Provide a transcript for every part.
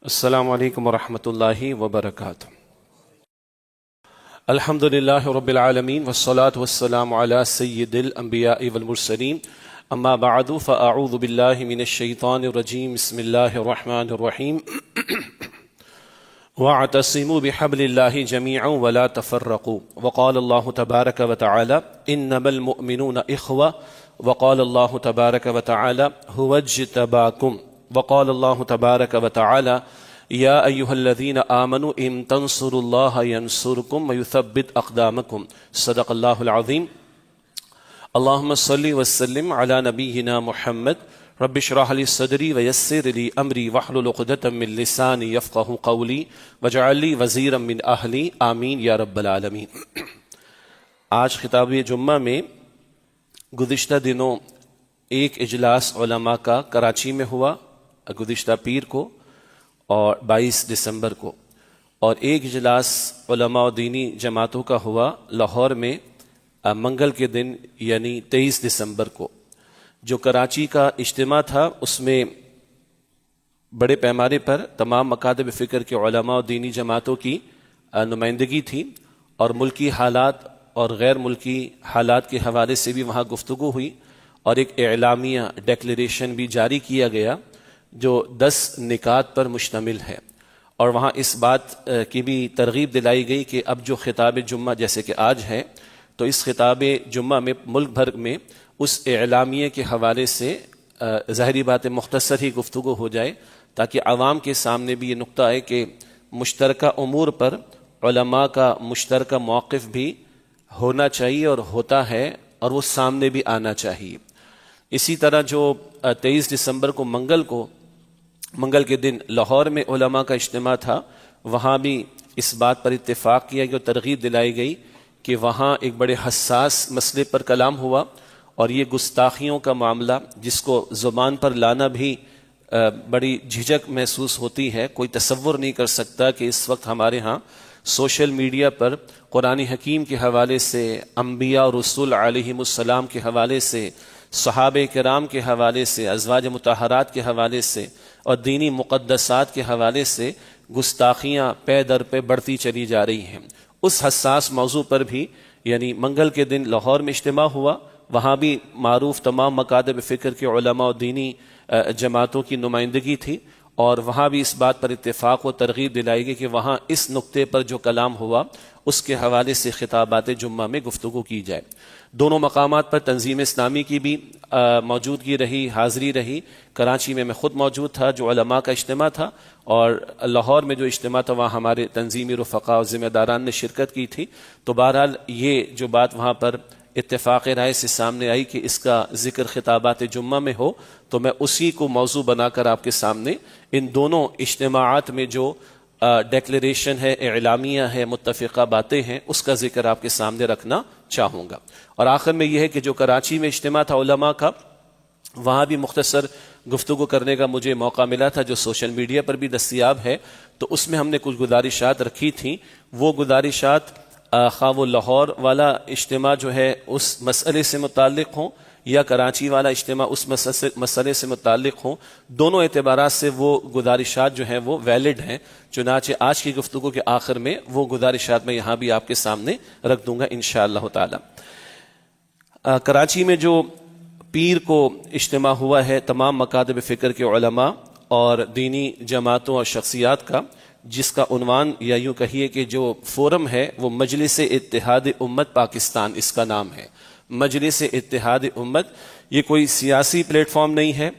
السلام علیکم ورحمۃ اللہ وبرکاتہ۔ الحمد للہ رب العالمین والصلاة والسلام علی سید الانبیاء والمرسلین، اما بعد فاعوذ باللہ من الشیطان الرجیم، بسم اللہ الرحمن الرحیم۔ واعتصموا بحبل اللہ جميعا ولا تفرقوا، وقال اللہ تبارک وتعالی انما المؤمنون اخوة، وقال اللہ تبارک وتعالی هو اجتباکم، وقال اللہ تبارک وتعالی یا ایہا الذین آمنوا ان تنصروا اللہ ینصرکم ویثبت اقدامکم، صدق اللہ العظیم۔ اللہم صلی وسلم علی نبینا محمد، رب اشرح لی صدری ویسر لی امری واحلل عقدۃ من لسانی یفقہوا قولی واجعل لی وزیرا من اہلی، آمین یا رب العالمین۔ آج خطاب جمعہ میں گزشتہ دنوں ایک اجلاس علماء کا کراچی میں ہوا گزشتہ پیر کو اور 22 دسمبر کو، اور ایک اجلاس علماء و دینی جماعتوں کا ہوا لاہور میں منگل کے دن یعنی 23 دسمبر کو۔ جو کراچی کا اجتماع تھا اس میں بڑے پیمانے پر تمام مکاتب فکر کے علماء و دینی جماعتوں کی نمائندگی تھی، اور ملکی حالات اور غیر ملکی حالات کے حوالے سے بھی وہاں گفتگو ہوئی، اور ایک اعلامیہ ڈیکلیریشن بھی جاری کیا گیا جو 10 نکات پر مشتمل ہے، اور وہاں اس بات کی بھی ترغیب دلائی گئی کہ اب جو خطاب جمعہ جیسے کہ آج ہے، تو اس خطاب جمعہ میں ملک بھر میں اس اعلامیہ کے حوالے سے ظاہری بات مختصر ہی گفتگو ہو جائے، تاکہ عوام کے سامنے بھی یہ نقطہ آئے کہ مشترکہ امور پر علماء کا مشترکہ موقف بھی ہونا چاہیے اور ہوتا ہے، اور وہ سامنے بھی آنا چاہیے۔ اسی طرح جو 23 دسمبر کو منگل کے دن لاہور میں علماء کا اجتماع تھا، وہاں بھی اس بات پر اتفاق کیا گیا اور ترغیب دلائی گئی کہ وہاں ایک بڑے حساس مسئلے پر کلام ہوا، اور یہ گستاخیوں کا معاملہ جس کو زبان پر لانا بھی بڑی جھجک محسوس ہوتی ہے۔ کوئی تصور نہیں کر سکتا کہ اس وقت ہمارے ہاں سوشل میڈیا پر قرآن حکیم کے حوالے سے، انبیاء اور رسول علیہم السلام کے حوالے سے، صحابہ کرام کے حوالے سے، ازواج مطہرات کے حوالے سے اور دینی مقدسات کے حوالے سے گستاخیاں پے در پہ بڑھتی چلی جا رہی ہیں۔ اس حساس موضوع پر بھی یعنی منگل کے دن لاہور میں اجتماع ہوا، وہاں بھی معروف تمام مکاتب فکر کے علماء و دینی جماعتوں کی نمائندگی تھی، اور وہاں بھی اس بات پر اتفاق و ترغیب دلائی گئی کہ وہاں اس نقطے پر جو کلام ہوا اس کے حوالے سے خطابات جمعہ میں گفتگو کی جائے۔ دونوں مقامات پر تنظیم اسلامی کی بھی موجودگی رہی، حاضری رہی۔ کراچی میں خود موجود تھا جو علماء کا اجتماع تھا، اور لاہور میں جو اجتماع تھا وہاں ہمارے تنظیمی رفقاء اور ذمہ داران نے شرکت کی تھی۔ تو بہرحال یہ جو بات وہاں پر اتفاق رائے سے سامنے آئی کہ اس کا ذکر خطابات جمعہ میں ہو، تو میں اسی کو موضوع بنا کر آپ کے سامنے ان دونوں اجتماعات میں جو ڈیکلیریشن ہے، اعلامیہ ہے، متفقہ باتیں ہیں، اس کا ذکر آپ کے سامنے رکھنا چاہوں گا۔ اور آخر میں یہ ہے کہ جو کراچی میں اجتماع تھا علماء کا، وہاں بھی مختصر گفتگو کرنے کا مجھے موقع ملا تھا جو سوشل میڈیا پر بھی دستیاب ہے۔ تو اس میں ہم نے کچھ گزارشات رکھی تھیں، وہ گزارشات خواہ وہ لاہور والا اجتماع جو ہے اس مسئلے سے متعلق ہوں یا کراچی والا اجتماع اس مسئلے سے متعلق ہوں، دونوں اعتبارات سے وہ گزارشات جو ہیں وہ ویلڈ ہیں۔ چنانچہ آج کی گفتگو کے آخر میں وہ گزارشات میں یہاں بھی آپ کے سامنے رکھ دوں گا انشاءاللہ تعالی۔ کراچی میں جو پیر کو اجتماع ہوا ہے تمام مکاتب فکر کے علماء اور دینی جماعتوں اور شخصیات کا، جس کا عنوان یا یوں کہیے کہ جو فورم ہے وہ مجلس اتحاد امت پاکستان، اس کا نام ہے مجلس اتحاد امت۔ یہ کوئی سیاسی پلیٹ فارم نہیں ہے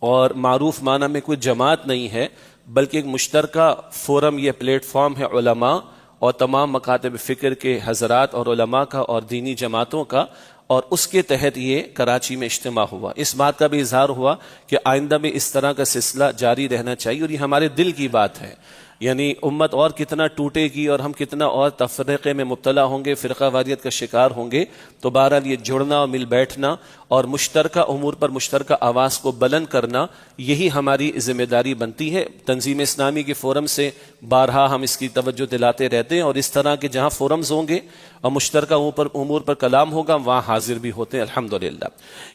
اور معروف معنی میں کوئی جماعت نہیں ہے، بلکہ ایک مشترکہ فورم، یہ پلیٹ فارم ہے علماء اور تمام مکاتب فکر کے حضرات اور علماء کا اور دینی جماعتوں کا، اور اس کے تحت یہ کراچی میں اجتماع ہوا۔ اس بات کا بھی اظہار ہوا کہ آئندہ میں اس طرح کا سلسلہ جاری رہنا چاہیے، اور یہ ہمارے دل کی بات ہے۔ یعنی امت اور کتنا ٹوٹے گی اور ہم کتنا اور تفرقے میں مبتلا ہوں گے، فرقہ واریت کا شکار ہوں گے، تو بہرحال یہ جڑنا اور مل بیٹھنا اور مشترکہ امور پر مشترکہ آواز کو بلند کرنا، یہی ہماری ذمہ داری بنتی ہے۔ تنظیم اسلامی کے فورم سے بارہا ہم اس کی توجہ دلاتے رہتے ہیں، اور اس طرح کے جہاں فورمز ہوں گے اور مشترکہ امور پر کلام ہوگا وہاں حاضر بھی ہوتے ہیں الحمدللہ۔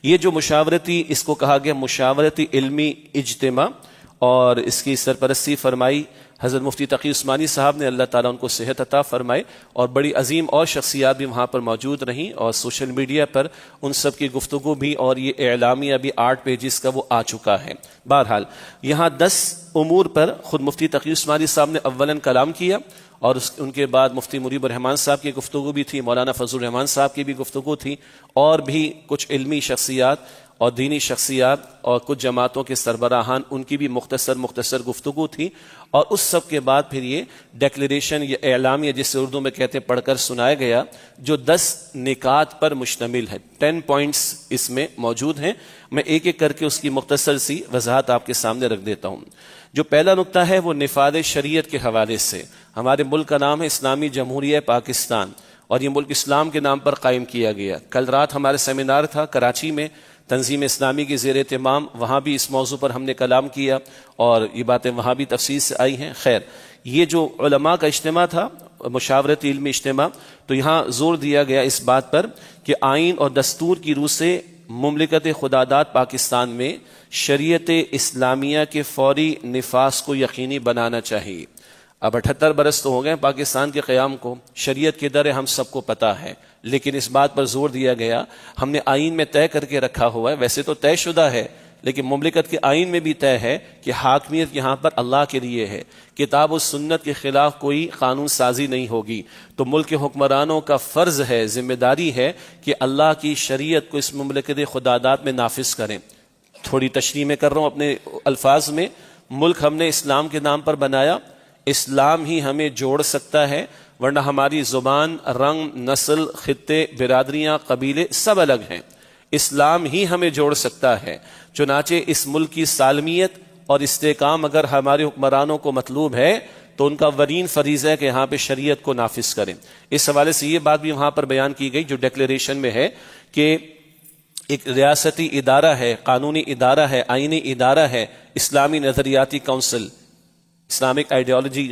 یہ جو مشاورتی، اس کو کہا گیا مشاورتی علمی اجتماع، اور اس کی سرپرستی فرمائی حضرت مفتی تقی عثمانی صاحب نے، اللہ تعالیٰ ان کو صحت عطا فرمائے، اور بڑی عظیم اور شخصیات بھی وہاں پر موجود رہیں، اور سوشل میڈیا پر ان سب کی گفتگو بھی اور یہ اعلامیہ بھی 8 پیجز کا وہ آ چکا ہے۔ بہرحال یہاں 10 امور پر خود مفتی تقی عثمانی صاحب نے اولاً کلام کیا، اور ان کے بعد مفتی مریب الرحمان صاحب کی گفتگو بھی تھی، مولانا فضل الرحمان صاحب کی بھی گفتگو تھی، اور بھی کچھ علمی شخصیات اور دینی شخصیات اور کچھ جماعتوں کے سربراہان، ان کی بھی مختصر گفتگو تھی، اور اس سب کے بعد پھر یہ ڈیکلیریشن، یہ اعلامیہ جسے اردو میں کہتے ہیں پڑھ کر سنایا گیا، جو 10 نکات پر مشتمل ہے۔ 10 پوائنٹس اس میں موجود ہیں، میں ایک ایک کر کے اس کی مختصر سی وضاحت آپ کے سامنے رکھ دیتا ہوں۔ جو پہلا نقطہ ہے وہ نفاذ شریعت کے حوالے سے۔ ہمارے ملک کا نام ہے اسلامی جمہوریہ پاکستان، اور یہ ملک اسلام کے نام پر قائم کیا گیا۔ کل رات ہمارے سیمینار تھا کراچی میں، تنظیم اسلامی کی زیر اہتمام، وہاں بھی اس موضوع پر ہم نے کلام کیا، اور یہ باتیں وہاں بھی تفصیل سے آئی ہیں۔ خیر، یہ جو علماء کا اجتماع تھا، مشاورتی علمی اجتماع، تو یہاں زور دیا گیا اس بات پر کہ آئین اور دستور کی روح سے مملکت خداداد پاکستان میں شریعت اسلامیہ کے فوری نفاذ کو یقینی بنانا چاہیے۔ اب 78 برس تو ہو گئے پاکستان کے قیام کو، شریعت کے در ہم سب کو پتہ ہے، لیکن اس بات پر زور دیا گیا، ہم نے آئین میں طے کر کے رکھا ہوا ہے، ویسے تو طے شدہ ہے، لیکن مملکت کے آئین میں بھی طے ہے کہ حاکمیت یہاں پر اللہ کے لیے ہے، کتاب و سنت کے خلاف کوئی قانون سازی نہیں ہوگی۔ تو ملک کے حکمرانوں کا فرض ہے، ذمہ داری ہے کہ اللہ کی شریعت کو اس مملکت خداداد میں نافذ کریں۔ تھوڑی تشریح میں کر رہا ہوں اپنے الفاظ میں۔ ملک ہم نے اسلام کے نام پر بنایا، اسلام ہی ہمیں جوڑ سکتا ہے، ورنہ ہماری زبان، رنگ، نسل، خطے، برادریاں، قبیلے سب الگ ہیں، اسلام ہی ہمیں جوڑ سکتا ہے۔ چنانچہ اس ملک کی سالمیت اور استحکام اگر ہمارے حکمرانوں کو مطلوب ہے تو ان کا ورین فریضہ ہے کہ یہاں پہ شریعت کو نافذ کریں۔ اس حوالے سے یہ بات بھی وہاں پر بیان کی گئی جو ڈیکلیریشن میں ہے کہ ایک ریاستی ادارہ ہے، قانونی ادارہ ہے، آئینی ادارہ ہے، اسلامی نظریاتی کونسل، اسلامک آئیڈیالوجی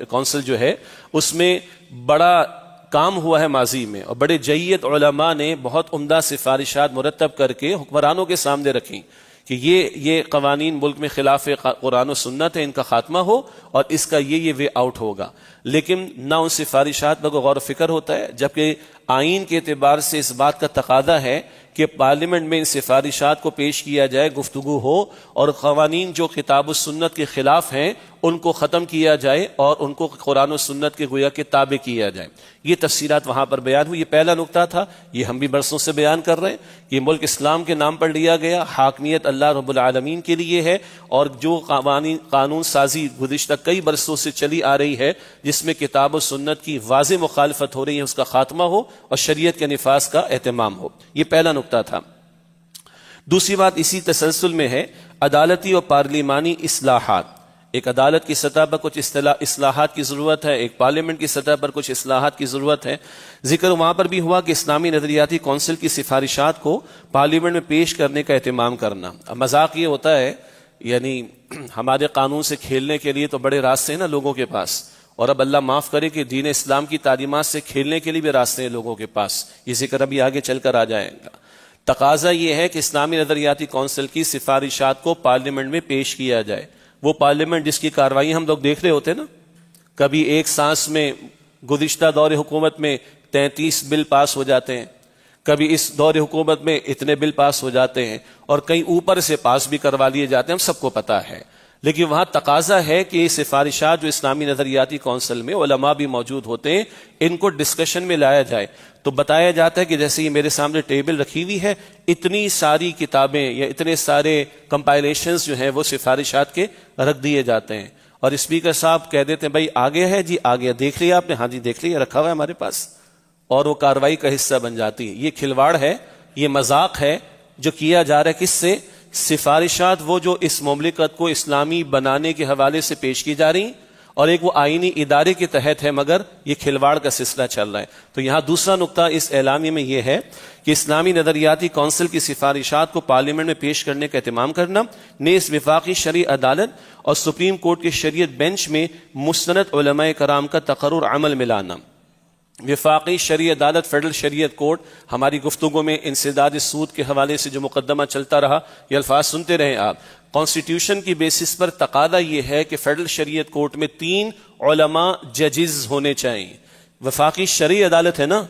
کونسل جو ہے، اس میں بڑا کام ہوا ہے ماضی میں، اور بڑے جید علماء نے بہت عمدہ سفارشات مرتب کر کے حکمرانوں کے سامنے رکھیں کہ یہ قوانین ملک میں خلاف قرآن و سنت ہے، ان کا خاتمہ ہو، اور اس کا یہ وے آؤٹ ہوگا۔ لیکن نہ ان سفارشات پر غور و فکر ہوتا ہے، جبکہ آئین کے اعتبار سے اس بات کا تقاضا ہے کہ پارلیمنٹ میں ان سفارشات کو پیش کیا جائے، گفتگو ہو، اور قوانین جو کتاب و سنت کے خلاف ہیں ان کو ختم کیا جائے اور ان کو قرآن و سنت کے گویا کے تابع کیا جائے۔ یہ تفصیلات وہاں پر بیان ہوئی۔ یہ پہلا نقطہ تھا، یہ ہم بھی برسوں سے بیان کر رہے ہیں کہ ملک اسلام کے نام پر لیا گیا، حاکمیت اللہ رب العالمین کے لیے ہے، اور جو قانون سازی گزشتہ کئی برسوں سے چلی آ رہی ہے جس میں کتاب و سنت کی واضح مخالفت ہو رہی ہے، اس کا خاتمہ ہو اور شریعت کے نفاذ کا اہتمام ہو۔ یہ پہلا نقطہ تھا۔ دوسری بات اسی تسلسل میں ہے، عدالتی اور پارلیمانی اصلاحات۔ ایک عدالت کی سطح پر کچھ اصلاحات کی ضرورت ہے، ایک پارلیمنٹ کی سطح پر کچھ اصلاحات کی ضرورت ہے۔ ذکر وہاں پر بھی ہوا کہ اسلامی نظریاتی کونسل کی سفارشات کو پارلیمنٹ میں پیش کرنے کا اہتمام کرنا۔ اب مذاق یہ ہوتا ہے، یعنی ہمارے قانون سے کھیلنے کے لیے تو بڑے راستے ہیں نا لوگوں کے پاس، اور اب اللہ معاف کرے کہ دین اسلام کی تعلیمات سے کھیلنے کے لیے بھی راستے ہیں لوگوں کے پاس، یہ ذکر ابھی آگے چل کر آ جائے گا۔ تقاضا یہ ہے کہ اسلامی نظریاتی کونسل کی سفارشات کو پارلیمنٹ میں پیش کیا جائے۔ وہ پارلیمنٹ جس کی کارروائی ہم لوگ دیکھ رہے ہوتے ہیں نا، کبھی ایک سانس میں گزشتہ دور حکومت میں 33 بل پاس ہو جاتے ہیں، کبھی اس دور حکومت میں اتنے بل پاس ہو جاتے ہیں، اور کئی اوپر سے پاس بھی کروا لیے جاتے ہیں، ہم سب کو پتہ ہے۔ لیکن وہاں تقاضا ہے کہ یہ سفارشات جو اسلامی نظریاتی کونسل میں علماء بھی موجود ہوتے ہیں، ان کو ڈسکشن میں لایا جائے۔ تو بتایا جاتا ہے کہ جیسے یہ میرے سامنے ٹیبل رکھی ہوئی ہے، اتنی ساری کتابیں یا اتنے سارے کمپائلیشنز جو ہیں وہ سفارشات کے رکھ دیے جاتے ہیں، اور اسپیکر صاحب کہہ دیتے ہیں بھائی آگے ہے جی، آگے دیکھ لیا آپ نے؟ ہاں جی دیکھ لیا، رکھا ہوا ہے ہمارے پاس، اور وہ کارروائی کا حصہ بن جاتی ہے۔ یہ کھلواڑ ہے، یہ مذاق ہے جو کیا جا رہا ہے۔ کس سے؟ سفارشات وہ جو اس مملکت کو اسلامی بنانے کے حوالے سے پیش کی جا رہی، اور ایک وہ آئینی ادارے کے تحت ہے، مگر یہ کھلواڑ کا سلسلہ چل رہا ہے۔ تو یہاں دوسرا نقطہ اس اعلامیہ میں یہ ہے کہ اسلامی نظریاتی کونسل کی سفارشات کو پارلیمنٹ میں پیش کرنے کا اہتمام کرنا، نیز وفاقی شرعی عدالت اور سپریم کورٹ کے شریعت بینچ میں مستند علماء کرام کا تقرر عمل میں لانا۔ وفاقی شرعی عدالت فیڈرل شریعت کورٹ، ہماری گفتگو میں انسداد سود کے حوالے سے جو مقدمہ چلتا رہا یہ الفاظ سنتے رہیں آپ. کانسٹیٹیوشن کی بیسس پر تقاضا یہ ہے کہ فیڈرل شریعت کورٹ میں 3 علماء ججز ہونے چاہیے. وفاقی شرعی عدالت ہے نا،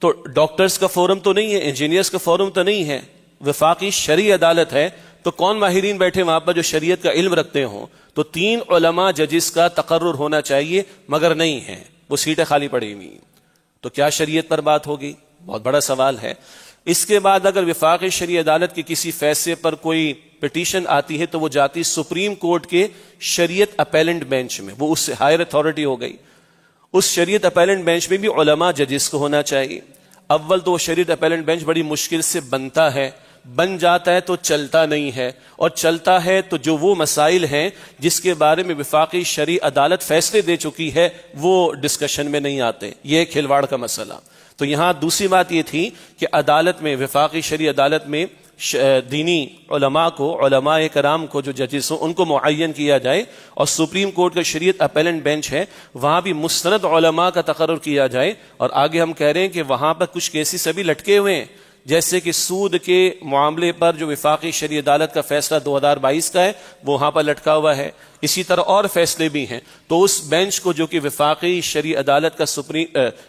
تو ڈاکٹرز کا فورم تو نہیں ہے، انجینئرز کا فورم تو نہیں ہے، وفاقی شرعی عدالت ہے. تو کون ماہرین بیٹھے وہاں پر جو شریعت کا علم رکھتے ہوں؟ تو 3 علماء ججز کا تقرر ہونا چاہیے، مگر نہیں ہے، وہ سیٹیں خالی پڑی ہوئی. تو کیا شریعت پر بات ہوگی؟ بہت بڑا سوال ہے. اس کے بعد اگر وفاقی شرعی عدالت کے کسی فیصلے پر کوئی پٹیشن آتی ہے تو وہ جاتی سپریم کورٹ کے شریعت اپیلنٹ بینچ میں، وہ اس سے ہائر اتھارٹی ہو گئی. اس شریعت اپیلنٹ بینچ میں بھی علماء ججز کو ہونا چاہیے. اول تو وہ شریعت اپیلنٹ بینچ بڑی مشکل سے بنتا ہے، بن جاتا ہے تو چلتا نہیں ہے، اور چلتا ہے تو جو وہ مسائل ہیں جس کے بارے میں وفاقی شرعی عدالت فیصلے دے چکی ہے وہ ڈسکشن میں نہیں آتے. یہ کھلواڑ کا مسئلہ. تو یہاں دوسری بات یہ تھی کہ عدالت میں، وفاقی شرعی عدالت میں دینی علماء کو، علماء کرام کو جو ججز ہوں ان کو معین کیا جائے، اور سپریم کورٹ کا شریعت اپیلنٹ بینچ ہے وہاں بھی مستند علماء کا تقرر کیا جائے. اور آگے ہم کہہ رہے ہیں کہ وہاں پر کچھ کیسز ابھی لٹکے ہوئے ہیں، جیسے کہ سود کے معاملے پر جو وفاقی شرعی عدالت کا فیصلہ 2022 کا ہے وہ وہاں پر لٹکا ہوا ہے. اسی طرح اور فیصلے بھی ہیں. تو اس بینچ کو جو کہ وفاقی شرعی عدالت کا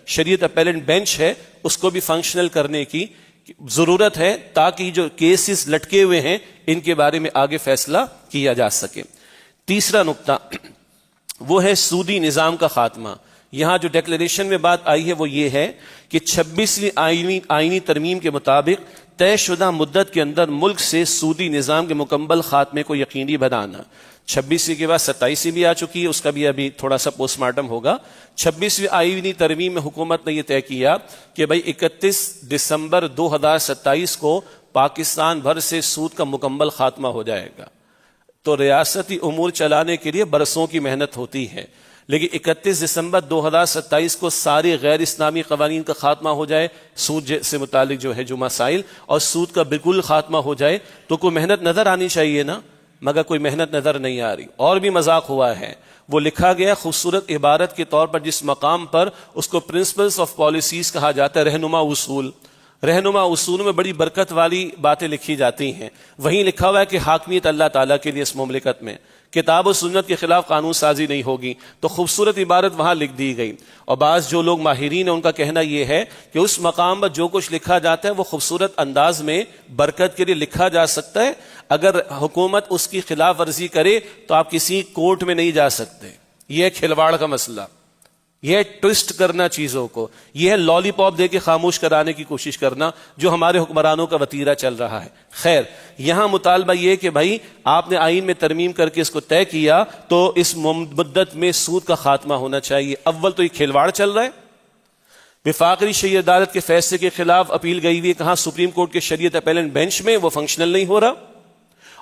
شریعت اپیلنٹ بینچ ہے اس کو بھی فنکشنل کرنے کی ضرورت ہے، تاکہ جو کیسز لٹکے ہوئے ہیں ان کے بارے میں آگے فیصلہ کیا جا سکے. تیسرا نقطہ وہ ہے سودی نظام کا خاتمہ. یہاں جو ڈیکلیریشن میں بات آئی ہے وہ یہ ہے کہ 26ویں آئینی ترمیم کے مطابق طے شدہ مدت کے اندر ملک سے سودی نظام کے مکمل خاتمے کو یقینی بنانا. 26ویں کے بعد 27ویں بھی آ چکی ہے، اس کا بھی ابھی تھوڑا سا پوسٹ مارٹم ہوگا. 26ویں آئینی ترمیم میں حکومت نے یہ طے کیا کہ بھائی 31 دسمبر 2027 کو پاکستان بھر سے سود کا مکمل خاتمہ ہو جائے گا. تو ریاستی امور چلانے کے لیے برسوں کی محنت ہوتی ہے، لیکن 31 دسمبر 2027 کو سارے غیر اسلامی قوانین کا خاتمہ ہو جائے، سود سے متعلق جو ہے جو مسائل، اور سود کا بالکل خاتمہ ہو جائے تو کوئی محنت نظر آنی چاہیے نا، مگر کوئی محنت نظر نہیں آ رہی. اور بھی مذاق ہوا ہے، وہ لکھا گیا خوبصورت عبارت کے طور پر جس مقام پر اس کو پرنسپلز آف پالیسیز کہا جاتا ہے، رہنما اصول. رہنما اصول میں بڑی برکت والی باتیں لکھی جاتی ہیں. وہیں لکھا ہوا ہے کہ حاکمیت اللہ تعالیٰ کے لیے اس مملکت میں کتاب و سنت کے خلاف قانون سازی نہیں ہوگی. تو خوبصورت عبارت وہاں لکھ دی گئی. اور بعض جو لوگ ماہرین ہیں ان کا کہنا یہ ہے کہ اس مقام پر جو کچھ لکھا جاتا ہے وہ خوبصورت انداز میں برکت کے لیے لکھا جا سکتا ہے. اگر حکومت اس کی خلاف ورزی کرے تو آپ کسی کورٹ میں نہیں جا سکتے. یہ کھلواڑ کا مسئلہ، یہ ٹوسٹ کرنا چیزوں کو، یہ ہے لالی پاپ دے کے خاموش کرانے کی کوشش کرنا جو ہمارے حکمرانوں کا وتیرہ چل رہا ہے. خیر، یہاں مطالبہ یہ کہ بھائی آپ نے آئین میں ترمیم کر کے اس کو طے کیا تو اس مدت میں سود کا خاتمہ ہونا چاہیے. اول تو یہ کھلواڑ چل رہا ہے. وفاقی شرعی عدالت کے فیصلے کے خلاف اپیل گئی ہوئی ہے کہاں؟ سپریم کورٹ کے شریعت اپیلنٹ بینچ میں، وہ فنکشنل نہیں ہو رہا.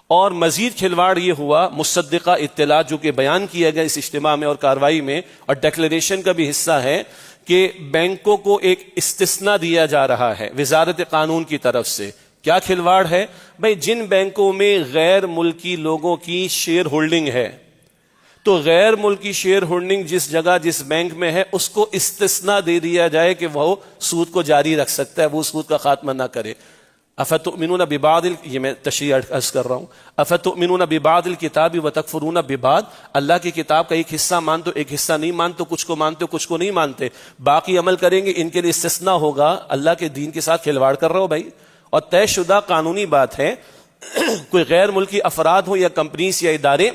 اور مزید کھلواڑ یہ ہوا، مصدقہ اطلاع جو کہ بیان کیا گیا اس اجتماع میں اور کارروائی میں، اور ڈیکلیریشن کا بھی حصہ ہے، کہ بینکوں کو ایک استثناء دیا جا رہا ہے وزارت قانون کی طرف سے. کیا کھلواڑ ہے؟ بھائی جن بینکوں میں غیر ملکی لوگوں کی شیئر ہولڈنگ ہے، تو غیر ملکی شیئر ہولڈنگ جس جگہ جس بینک میں ہے اس کو استثناء دے دیا جائے کہ وہ سود کو جاری رکھ سکتا ہے، وہ سود کا خاتمہ نہ کرے. افتؤمنون ببعض، یہ میں تشریح عرض کر رہا ہوں، افتؤمنون ببعض الکتاب وتکفرون ببعض، اللہ کی کتاب کا ایک حصہ مانتے ایک حصہ نہیں مانتے، کچھ کو مانتے کچھ کو نہیں مانتے، باقی عمل کریں گے، ان کے لیے استثناء ہوگا. اللہ کے دین کے ساتھ کھلواڑ کر رہا ہو بھائی. اور طے شدہ قانونی بات ہے کوئی غیر ملکی افراد ہو یا کمپنیز یا ادارے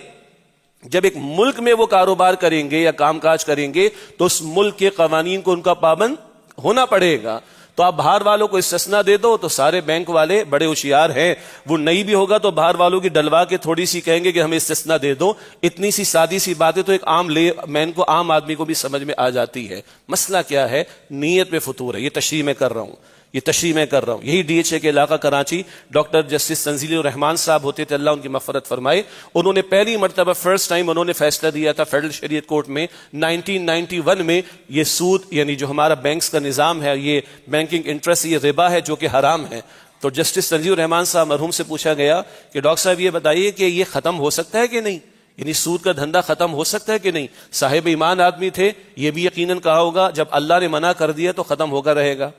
جب ایک ملک میں وہ کاروبار کریں گے یا کام کاج کریں گے تو اس ملک کے قوانین کو ان کا پابند ہونا پڑے گا. تو آپ باہر والوں کو استثناء دے دو تو سارے بینک والے بڑے ہوشیار ہیں، وہ نہیں بھی ہوگا تو باہر والوں کی ڈلوا کے تھوڑی سی کہیں گے کہ ہمیں استثناء دے دو. اتنی سی سادی سی باتیں تو ایک عام مین کو، عام آدمی کو بھی سمجھ میں آ جاتی ہے. مسئلہ کیا ہے؟ نیت میں فطور ہے. یہ تشریح میں کر رہا ہوں، یہی ڈی ایچ اے کے علاقہ کراچی ڈاکٹر جسٹس تنزیل الرحمان صاحب ہوتے تھے، اللہ ان کی مغفرت فرمائے. انہوں نے پہلی مرتبہ فرسٹ ٹائم انہوں نے فیصلہ دیا تھا فیڈرل شریعت کورٹ میں 1991 میں، یہ سود یعنی جو ہمارا بینکس کا نظام ہے، یہ بینکنگ انٹرسٹ، یہ ربا ہے جو کہ حرام ہے. تو جسٹس تنزیل الرحمان صاحب مرحوم سے پوچھا گیا کہ ڈاکٹر صاحب یہ بتائیے کہ یہ ختم ہو سکتا ہے کہ نہیں؟ یعنی سود کا دھندا ختم ہو سکتا ہے کہ نہیں؟ صاحب ایمان آدمی تھے، یہ بھی یقیناً کہا ہوگا جب اللہ نے منع کر دیا تو ختم ہو کر رہے گا.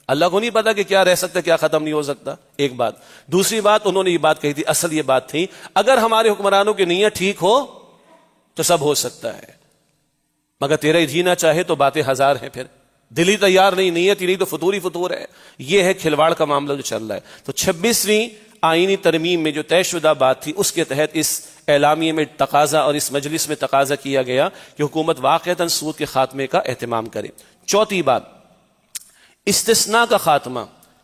اللہ کو نہیں پتا کہ کیا رہ سکتا کیا ختم نہیں ہو سکتا. ایک بات. دوسری بات انہوں نے یہ بات کہی تھی، اصل یہ بات تھی اگر ہمارے حکمرانوں کی نیت ٹھیک ہو تو سب ہو سکتا ہے، مگر تیرا ہی جینا چاہے تو باتیں ہزار ہیں، پھر دل ہی تیار نہیں، نیت ہی نہیں تو فطور ہی فطور ہے. یہ ہے کھلواڑ کا معاملہ جو چل رہا ہے. تو 26ویں آئینی ترمیم میں جو طے شدہ بات تھی اس کے تحت اس اعلامیے میں تقاضا اور اس مجلس میں تقاضا کیا گیا کہ حکومت واقعتاً سود کے خاتمے کا اہتمام کرے. چوتھی بات، استثناء کا خاتمہ.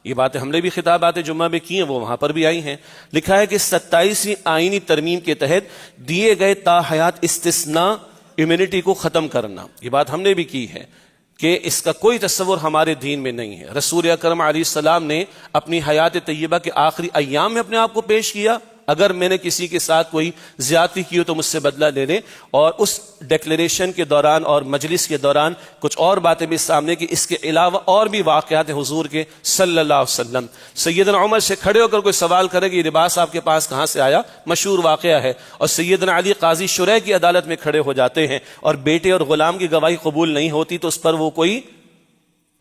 یہ باتیں ہم نے بھی خطابات جمعہ میں کی ہیں، وہ وہاں پر بھی آئی ہیں. لکھا ہے کہ 27ویں آئینی ترمیم کے تحت دیے گئے تاحیات استثناء امیونٹی کو ختم کرنا. یہ بات ہم نے بھی کی ہے کہ اس کا کوئی تصور ہمارے دین میں نہیں ہے. رسول اکرم علیہ السلام نے اپنی حیات طیبہ کے آخری ایام میں اپنے آپ کو پیش کیا، اگر میں نے کسی کے ساتھ کوئی زیادتی کی ہو تو مجھ سے بدلہ لے لے. اور اس ڈیکلیریشن کے دوران اور مجلس کے دوران کچھ اور باتیں بھی سامنے کی. اس کے علاوہ اور بھی واقعات حضور کے صلی اللہ علیہ وسلم. سیدنا عمر سے کھڑے ہو کر کوئی سوال کرے کہ یہ لباس آپ کے پاس کہاں سے آیا، مشہور واقعہ ہے. اور سیدنا علی قاضی شرح کی عدالت میں کھڑے ہو جاتے ہیں اور بیٹے اور غلام کی گواہی قبول نہیں ہوتی تو اس پر وہ کوئی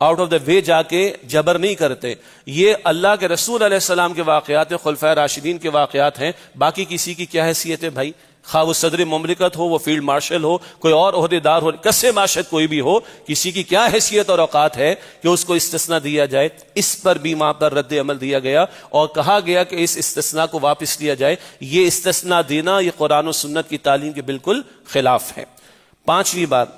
آؤٹ آف دا وے جا کے جبر نہیں کرتے. یہ اللہ کے رسول علیہ السلام کے واقعات ہیں، خلفائے راشدین کے واقعات ہیں. باقی کسی کی کیا حیثیت ہے بھائی؟ خواہ وہ صدر مملکت ہو، وہ فیلڈ مارشل ہو، کوئی اور عہدے دار ہو، کسے معاشرت کوئی بھی ہو، کسی کی کیا حیثیت اور اوقات ہے کہ اس کو استثناء دیا جائے؟ اس پر بھی وہاں پر رد عمل دیا گیا اور کہا گیا کہ اس استثناء کو واپس لیا جائے. یہ استثناء دینا یہ قرآن و سنت کی تعلیم کے بالکل خلاف ہے. پانچویں بات،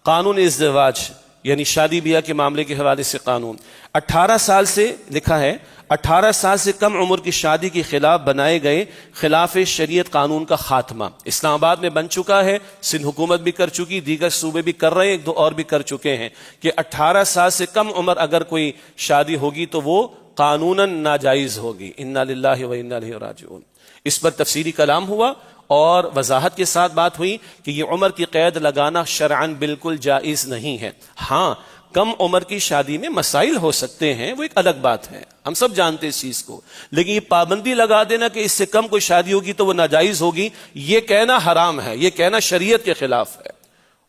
قانون ازدواج یعنی شادی بیاہ کے معاملے کے حوالے سے قانون. 18 سال سے لکھا ہے 18 سال سے کم عمر کی شادی کے خلاف بنائے گئے خلاف شریعت قانون کا خاتمہ. اسلام آباد میں بن چکا ہے، سندھ حکومت بھی کر چکی، دیگر صوبے بھی کر رہے ہیں، ایک دو اور بھی کر چکے ہیں کہ 18 سال سے کم عمر اگر کوئی شادی ہوگی تو وہ قانوناً ناجائز ہوگی. انا للہ و انا الیہ راجعون. اس پر تفصیلی کلام ہوا اور وضاحت کے ساتھ بات ہوئی کہ یہ عمر کی قید لگانا شرعاً بالکل جائز نہیں ہے. ہاں کم عمر کی شادی میں مسائل ہو سکتے ہیں، وہ ایک الگ بات ہے، ہم سب جانتے اس چیز کو، لیکن یہ پابندی لگا دینا کہ اس سے کم کوئی شادی ہوگی تو وہ ناجائز ہوگی، یہ کہنا حرام ہے، یہ کہنا شریعت کے خلاف ہے.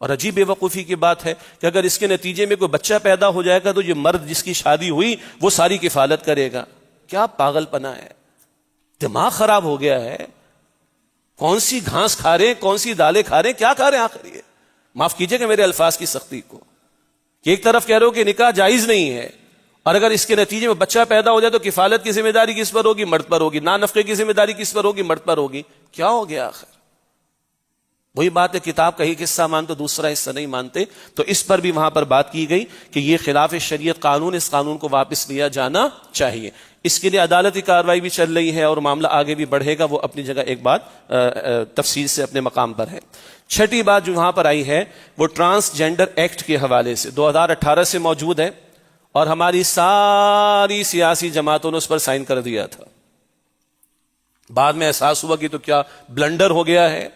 اور عجیب بے وقوفی کی بات ہے کہ اگر اس کے نتیجے میں کوئی بچہ پیدا ہو جائے گا تو یہ مرد جس کی شادی ہوئی وہ ساری کفالت کرے گا. کیا پاگل پنا ہے، دماغ خراب ہو گیا ہے. کون سی گھاس کھا رہے ہیں، کون سی دالیں کھا رہے ہیں، کیا کھا رہے ہیں آخر؟ یہ معاف کیجئے کہ میرے الفاظ کی سختی کو، کہ ایک طرف کہہ رہے ہو کہ نکاح جائز نہیں ہے اور اگر اس کے نتیجے میں بچہ پیدا ہو جائے تو کفالت کی ذمہ داری کس پر ہوگی؟ مرد پر ہوگی. نفقے کی ذمہ داری کس پر ہوگی؟ مرد پر ہوگی. کیا ہو گیا آخر؟ وہی بات ہے، کتاب کا ایک حصہ مانتے دوسرا حصہ نہیں مانتے. تو اس پر بھی وہاں پر بات کی گئی کہ یہ خلاف شریعت قانون، اس قانون کو واپس لیا جانا چاہیے. اس کے لیے عدالتی کارروائی بھی چل رہی ہے اور معاملہ آگے بھی بڑھے گا، وہ اپنی جگہ ایک بات تفصیل سے اپنے مقام پر ہے. چھٹی بات جو وہاں پر آئی ہے وہ ٹرانسجینڈر ایکٹ کے حوالے سے 2018 سے موجود ہے اور ہماری ساری سیاسی جماعتوں نے اس پر سائن کر دیا تھا. بعد میں احساس ہوا کہ تو کیا بلنڈر ہو گیا ہے.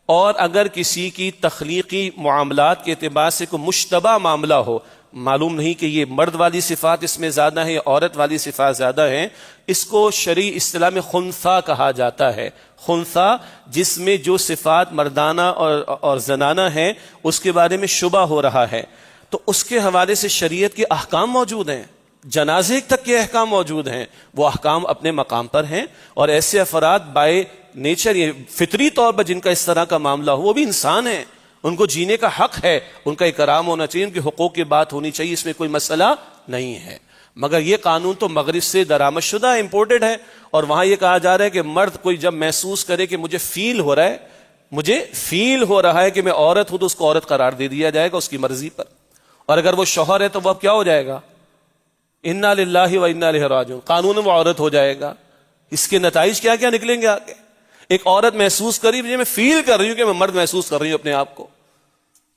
اور اگر کسی کی تخلیقی معاملات کے اعتبار سے کوئی مشتبہ معاملہ ہو، معلوم نہیں کہ یہ مرد والی صفات اس میں زیادہ ہیں یا عورت والی صفات زیادہ ہیں، اس کو شرعی اصطلاح میں خنثی کہا جاتا ہے. خنثی جس میں جو صفات مردانہ اور زنانہ ہیں اس کے بارے میں شبہ ہو رہا ہے، تو اس کے حوالے سے شریعت کے احکام موجود ہیں، جنازے تک کے احکام موجود ہیں. وہ احکام اپنے مقام پر ہیں اور ایسے افراد بائی نیچر یہ فطری طور پر جن کا اس طرح کا معاملہ ہو وہ بھی انسان ہیں، ان کو جینے کا حق ہے، ان کا اکرام ہونا چاہیے، ان کے حقوق کی بات ہونی چاہیے، اس میں کوئی مسئلہ نہیں ہے. مگر یہ قانون تو مغرب سے درآمد شدہ امپورٹڈ ہے اور وہاں یہ کہا جا رہا ہے کہ مرد کوئی جب محسوس کرے کہ مجھے فیل ہو رہا ہے کہ میں عورت ہوں تو اس کو عورت قرار دے دیا جائے گا اس کی مرضی پر. اور اگر وہ شوہر ہے تو وہ اب کیا ہو جائے گا؟ انا للہ و انا الیہ راجعون، قانون وہ عورت ہو جائے گا. اس کے نتائج کیا کیا نکلیں گے آگے؟ ایک عورت محسوس کری میں فیل کر رہی ہوں کہ میں مرد محسوس کر رہی ہوں اپنے آپ کو،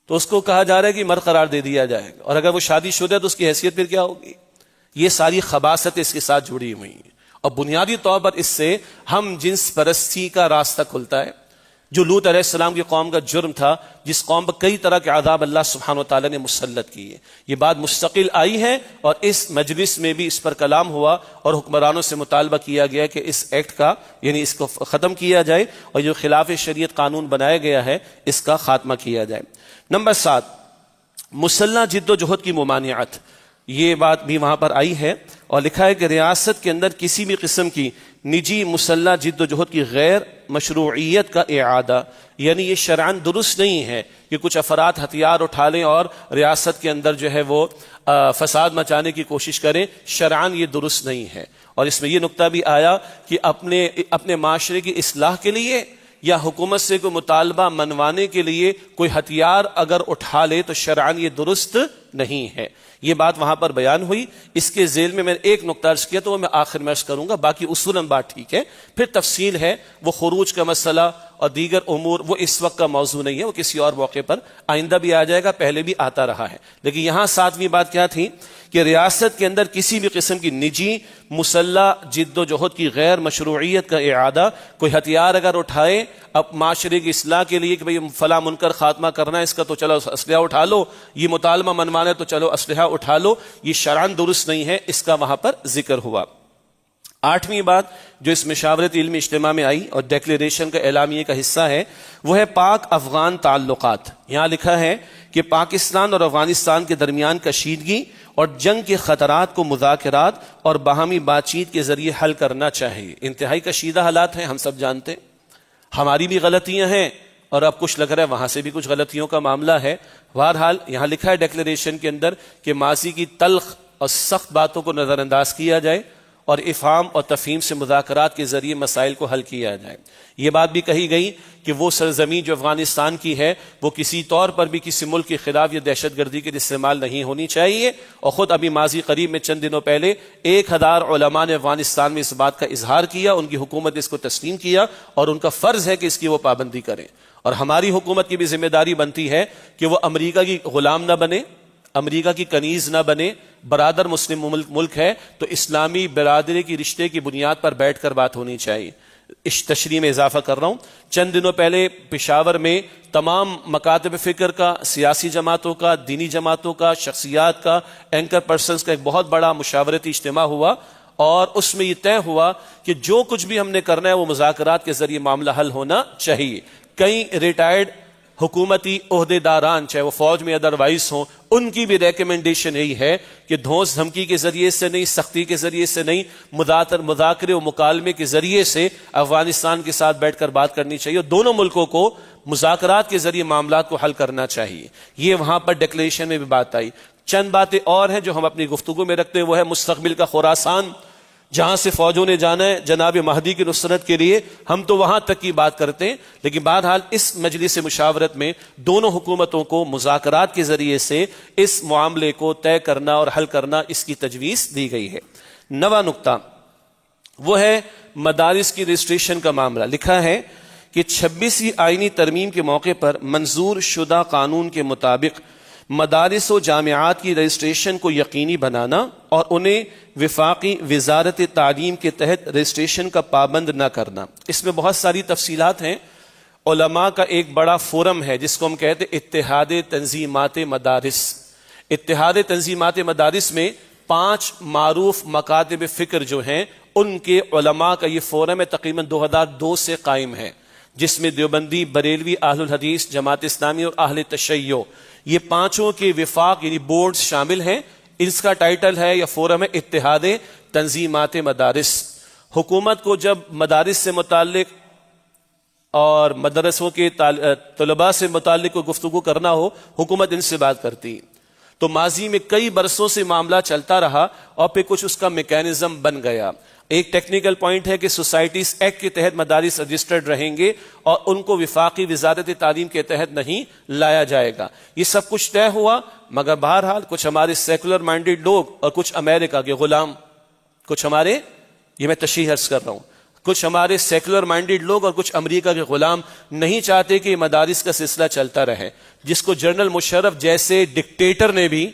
تو اس کو کہا جا رہا ہے کہ مرد قرار دے دیا جائے گا. اور اگر وہ شادی شدہ ہے تو اس کی حیثیت پھر کیا ہوگی؟ یہ ساری خباثت اس کے ساتھ جڑی ہوئی ہیں اور بنیادی طور پر اس سے ہم جنس پرستی کا راستہ کھلتا ہے. جو لوط علیہ السلام کی قوم کا جرم تھا، جس قوم پر کئی طرح کے عذاب اللہ سبحانہ وتعالی نے مسلط کیے. یہ بات مستقل آئی ہے اور اس مجلس میں بھی اس پر کلام ہوا اور حکمرانوں سے مطالبہ کیا گیا کہ اس ایکٹ کا یعنی اس کو ختم کیا جائے اور جو خلاف شریعت قانون بنایا گیا ہے اس کا خاتمہ کیا جائے. نمبر 7، مسلح جد و جہد کی ممانعت. یہ بات بھی وہاں پر آئی ہے اور لکھا ہے کہ ریاست کے اندر کسی بھی قسم کی نجی مسلح جد و جہد کی غیر مشروعیت کا اعادہ، یعنی یہ شرعاً درست نہیں ہے کہ کچھ افراد ہتھیار اٹھا لیں اور ریاست کے اندر جو ہے وہ فساد مچانے کی کوشش کریں. شرعاً یہ درست نہیں ہے. اور اس میں یہ نقطہ بھی آیا کہ اپنے معاشرے کی اصلاح کے لیے یا حکومت سے کوئی مطالبہ منوانے کے لیے کوئی ہتھیار اگر اٹھا لے تو شرعاً یہ درست نہیں ہے. یہ بات وہاں پر بیان ہوئی. اس کے ذیل میں نے ایک نقطہ عرض کیا تو وہ میں آخر میں عرض کروں گا، باقی اصولاً بات ٹھیک ہے. پھر تفصیل ہے، وہ خروج کا مسئلہ اور دیگر امور وہ اس وقت کا موضوع نہیں ہے، وہ کسی اور موقع پر آئندہ بھی آ جائے گا، پہلے بھی آتا رہا ہے. لیکن یہاں 7ویں بات کیا تھی کہ ریاست کے اندر کسی بھی قسم کی نجی مسلح جد و جہد کی غیر مشروعیت کا اعادہ، کوئی ہتھیار اگر اٹھائے اب معاشرے کی اصلاح کے لیے کہ بھئی فلاں منکر خاتمہ کرنا ہے اس کا تو چلو اسلحہ اٹھا لو، یہ مطالبہ منوانا ہے تو چلو اسلحہ اٹھا لو، یہ شرعاً درست نہیں ہے. اس کا وہاں پر ذکر ہوا. 8ویں بات جو اس مشاورت علمی اجتماع میں آئی اور ڈیکلیریشن کا اعلامیے کا حصہ ہے وہ ہے پاک افغان تعلقات. یہاں لکھا ہے کہ پاکستان اور افغانستان کے درمیان کشیدگی اور جنگ کے خطرات کو مذاکرات اور باہمی بات چیت کے ذریعے حل کرنا چاہیے. انتہائی کشیدہ حالات ہیں، ہم سب جانتے ہیں، ہماری بھی غلطیاں ہیں اور اب کچھ لگ رہا ہے وہاں سے بھی کچھ غلطیوں کا معاملہ ہے. بہرحال یہاں لکھا ہے ڈیکلیریشن کے اندر کہ ماضی کی تلخ اور سخت باتوں کو نظر انداز کیا جائے اور افہام اور تفہیم سے مذاکرات کے ذریعے مسائل کو حل کیا جائے. یہ بات بھی کہی گئی کہ وہ سرزمین جو افغانستان کی ہے وہ کسی طور پر بھی کسی ملک کے خلاف یا دہشت گردی کے استعمال نہیں ہونی چاہیے. اور خود ابھی ماضی قریب میں چند دنوں پہلے 1000 علماء نے افغانستان میں اس بات کا اظہار کیا، ان کی حکومت نے اس کو تسلیم کیا اور ان کا فرض ہے کہ اس کی وہ پابندی کریں. اور ہماری حکومت کی بھی ذمہ داری بنتی ہے کہ وہ امریکہ کی غلام نہ بنے، امریکہ کی کنیز نہ بنے. برادر مسلم ملک ہے تو اسلامی برادری کی رشتے کی بنیاد پر بیٹھ کر بات ہونی چاہیے. اس تشریح میں اضافہ کر رہا ہوں، چند دنوں پہلے پشاور میں تمام مکاتب فکر کا، سیاسی جماعتوں کا، دینی جماعتوں کا، شخصیات کا، اینکر پرسنز کا ایک بہت بڑا مشاورتی اجتماع ہوا اور اس میں یہ طے ہوا کہ جو کچھ بھی ہم نے کرنا ہے وہ مذاکرات کے ذریعے معاملہ حل ہونا چاہیے. کئی ریٹائرڈ حکومتی عہدے داران چاہے وہ فوج میں ادروائز ہوں، ان کی بھی ریکمنڈیشن یہی ہے کہ دھونس دھمکی کے ذریعے سے نہیں، سختی کے ذریعے سے نہیں، مذاکرے و مکالمے کے ذریعے سے افغانستان کے ساتھ بیٹھ کر بات کرنی چاہیے اور دونوں ملکوں کو مذاکرات کے ذریعے معاملات کو حل کرنا چاہیے. یہ وہاں پر ڈکلیریشن میں بھی بات آئی. چند باتیں اور ہیں جو ہم اپنی گفتگو میں رکھتے ہیں، وہ ہے مستقبل کا خراسان، جہاں سے فوجوں نے جانا ہے جناب مہدی کی نصرت کے لیے، ہم تو وہاں تک کی بات کرتے ہیں. لیکن بہرحال اس مجلس مشاورت میں دونوں حکومتوں کو مذاکرات کے ذریعے سے اس معاملے کو طے کرنا اور حل کرنا، اس کی تجویز دی گئی ہے. 9واں نقطہ وہ ہے مدارس کی رجسٹریشن کا معاملہ. لکھا ہے کہ 26ویں آئینی ترمیم کے موقع پر منظور شدہ قانون کے مطابق مدارس و جامعات کی رجسٹریشن کو یقینی بنانا اور انہیں وفاقی وزارت تعلیم کے تحت رجسٹریشن کا پابند نہ کرنا. اس میں بہت ساری تفصیلات ہیں. علماء کا ایک بڑا فورم ہے جس کو ہم کہتے ہیں اتحاد تنظیمات مدارس. اتحاد تنظیمات مدارس میں 5 معروف مکاتب فکر جو ہیں ان کے علماء کا یہ فورم ہے، تقریباً 2002 سے قائم ہے، جس میں دیوبندی، بریلوی، اہل الحدیث، جماعت اسلامی اور اہل تشیع، یہ 5 کے وفاق یعنی بورڈ شامل ہیں. اس کا ٹائٹل ہے یا فورم ہے اتحاد تنظیمات مدارس. حکومت کو جب مدارس سے متعلق اور مدرسوں کے طلباء سے متعلق کوئی گفتگو کرنا ہو، حکومت ان سے بات کرتی. تو ماضی میں کئی برسوں سے معاملہ چلتا رہا اور پھر کچھ اس کا میکینزم بن گیا. ایک ٹیکنیکل پوائنٹ ہے کہ سوسائٹیز ایکٹ کے تحت مدارس رجسٹرڈ رہیں گے اور ان کو وفاقی وزارت تعلیم کے تحت نہیں لایا جائے گا. یہ سب کچھ طے ہوا، مگر بہرحال کچھ ہمارے سیکولر مائنڈڈ لوگ اور کچھ امریکہ کے غلام، کچھ ہمارے، یہ میں تشریح عرض کر رہا ہوں، کچھ ہمارے سیکولر مائنڈڈ لوگ اور کچھ امریکہ کے غلام نہیں چاہتے کہ مدارس کا سلسلہ چلتا رہے، جس کو جنرل مشرف جیسے ڈکٹیٹر نے بھی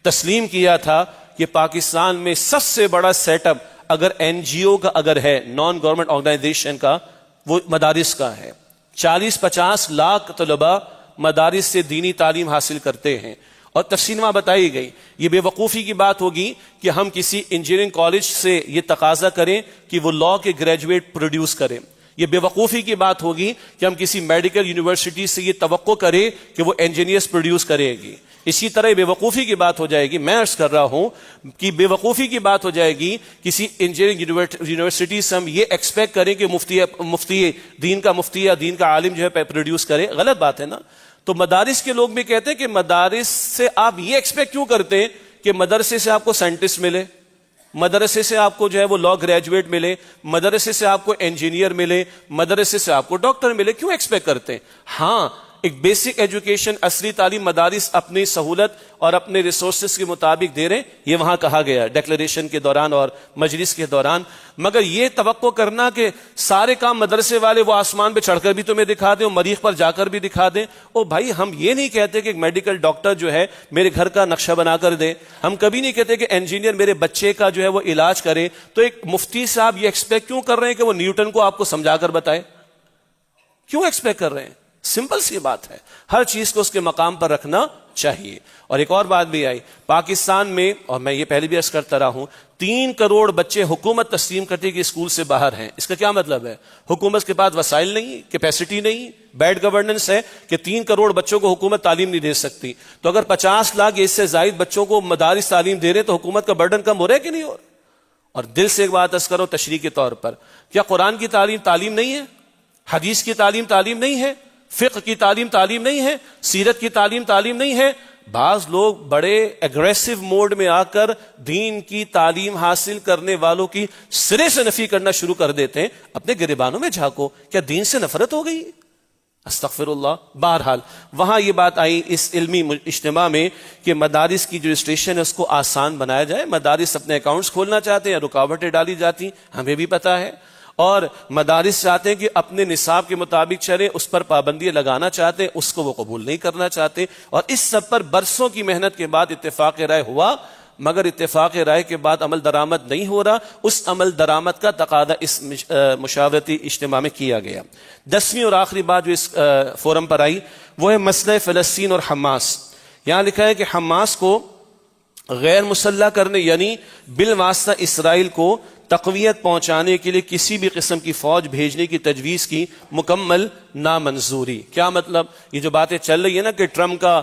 تسلیم کیا تھا کہ پاکستان میں سب سے بڑا سیٹ اپ اگر NGO کا اگر ہے، نان گورنمنٹ آرگنائزیشن کا، وہ مدارس کا ہے. 40-50 لاکھ طلباء مدارس سے دینی تعلیم حاصل کرتے ہیں، اور تفصیل وہاں بتائی گئی۔ یہ بے وقوفی کی بات ہوگی کہ ہم کسی انجینئرنگ کالج سے یہ تقاضا کریں کہ وہ لا کے گریجویٹ پروڈیوس کریں۔ یہ بے وقوفی کی بات ہوگی کہ ہم کسی میڈیکل یونیورسٹی سے یہ توقع کریں کہ وہ انجینئرز پروڈیوس کرے گی۔ اسی طرح بے وقوفی کی بات ہو جائے گی، میں عرض کر رہا ہوں کہ بے وقوفی کی بات ہو جائے گی کسی انجینئرنگ یونیورسٹی سے ہم یہ ایکسپیکٹ کریں کہ مفتی دین کا مفتی یا دین کا عالم جو ہے پروڈیوس کرے، غلط بات ہے نا۔ تو مدارس کے لوگ بھی کہتے ہیں کہ مدارس سے آپ یہ ایکسپیکٹ کیوں کرتے ہیں کہ مدرسے سے آپ کو سائنٹسٹ ملے، مدرسے سے آپ کو جو ہے وہ لا گریجویٹ ملے، مدرسے سے آپ کو انجینئر ملے، مدرسے سے آپ کو ڈاکٹر ملے، کیوں ایکسپیکٹ کرتے ہیں؟ ہاں، ایک بیسک ایجوکیشن، اصلی تعلیم مدارس اپنی سہولت اور اپنے ریسورسز کے مطابق دے رہے ہیں، یہ وہاں کہا گیا ڈیکلریشن کے دوران اور مجلس کے دوران۔ مگر یہ توقع کرنا کہ سارے کام مدرسے والے وہ آسمان پہ چڑھ کر بھی تمہیں دکھا دیں اور مریخ پر جا کر بھی دکھا دیں، او بھائی ہم یہ نہیں کہتے کہ ایک میڈیکل ڈاکٹر جو ہے میرے گھر کا نقشہ بنا کر دے، ہم کبھی نہیں کہتے کہ انجینئر میرے بچے کا جو ہے وہ علاج کرے۔ تو ایک مفتی صاحب یہ ایکسپیکٹ کیوں کر رہے ہیں کہ وہ نیوٹن کو آپ کو سمجھا کر بتائے؟ کیوں ایکسپیکٹ کر رہے ہیں؟ سمپل سی بات ہے، ہر چیز کو اس کے مقام پر رکھنا چاہیے۔ اور ایک اور بات بھی آئی پاکستان میں، اور میں یہ پہلے بھی عرض کرتا رہا ہوں، 3 کروڑ بچے حکومت تسلیم کرتی کہ اسکول سے باہر ہیں۔ اس کا کیا مطلب ہے؟ حکومت کے پاس وسائل نہیں، کیپیسٹی نہیں، بیڈ گورننس ہے کہ 3 کروڑ بچوں کو حکومت تعلیم نہیں دے سکتی۔ تو اگر 50 لاکھ یا اس سے زائد بچوں کو مدارس تعلیم دے رہے تو حکومت کا برڈن کم ہو رہا ہے کہ نہیں ہو رہا؟ اور دل سے ایک بات عرض کرو تشریح کے طور پر، کیا قرآن کی تعلیم نہیں ہے؟ حدیث کی تعلیم نہیں ہے؟ فقہ کی تعلیم نہیں ہے؟ سیرت کی تعلیم نہیں ہے؟ بعض لوگ بڑے ایگریسو موڈ میں آ کر دین کی تعلیم حاصل کرنے والوں کی سرے سے نفی کرنا شروع کر دیتے ہیں۔ اپنے گریبانوں میں جھانکو، کیا دین سے نفرت ہو گئی؟ استغفر اللہ۔ بہرحال وہاں یہ بات آئی اس علمی اجتماع میں کہ مدارس کی جو رجسٹریشن ہے اس کو آسان بنایا جائے۔ مدارس اپنے اکاؤنٹس کھولنا چاہتے ہیں، رکاوٹیں ڈالی جاتی، ہمیں بھی پتہ ہے، اور مدارس چاہتے ہیں کہ اپنے نصاب کے مطابق چلے، اس پر پابندی لگانا چاہتے ہیں، اس کو وہ قبول نہیں کرنا چاہتے۔ اور اس سب پر برسوں کی محنت کے بعد اتفاق رائے ہوا، مگر اتفاق رائے کے بعد عمل درآمد نہیں ہو رہا۔ اس عمل درآمد کا تقاضا اس مشاورتی اجتماع میں کیا گیا۔ 10ویں اور آخری بات جو اس فورم پر آئی وہ ہے مسئلہ فلسطین اور حماس۔ یہاں لکھا ہے کہ حماس کو غیر مسلح کرنے، یعنی بالواسطہ اسرائیل کو تقویت پہنچانے کے لیے کسی بھی قسم کی فوج بھیجنے کی تجویز کی مکمل نامنظوری۔ کیا مطلب؟ یہ جو باتیں چل رہی ہے نا کہ ٹرمپ کا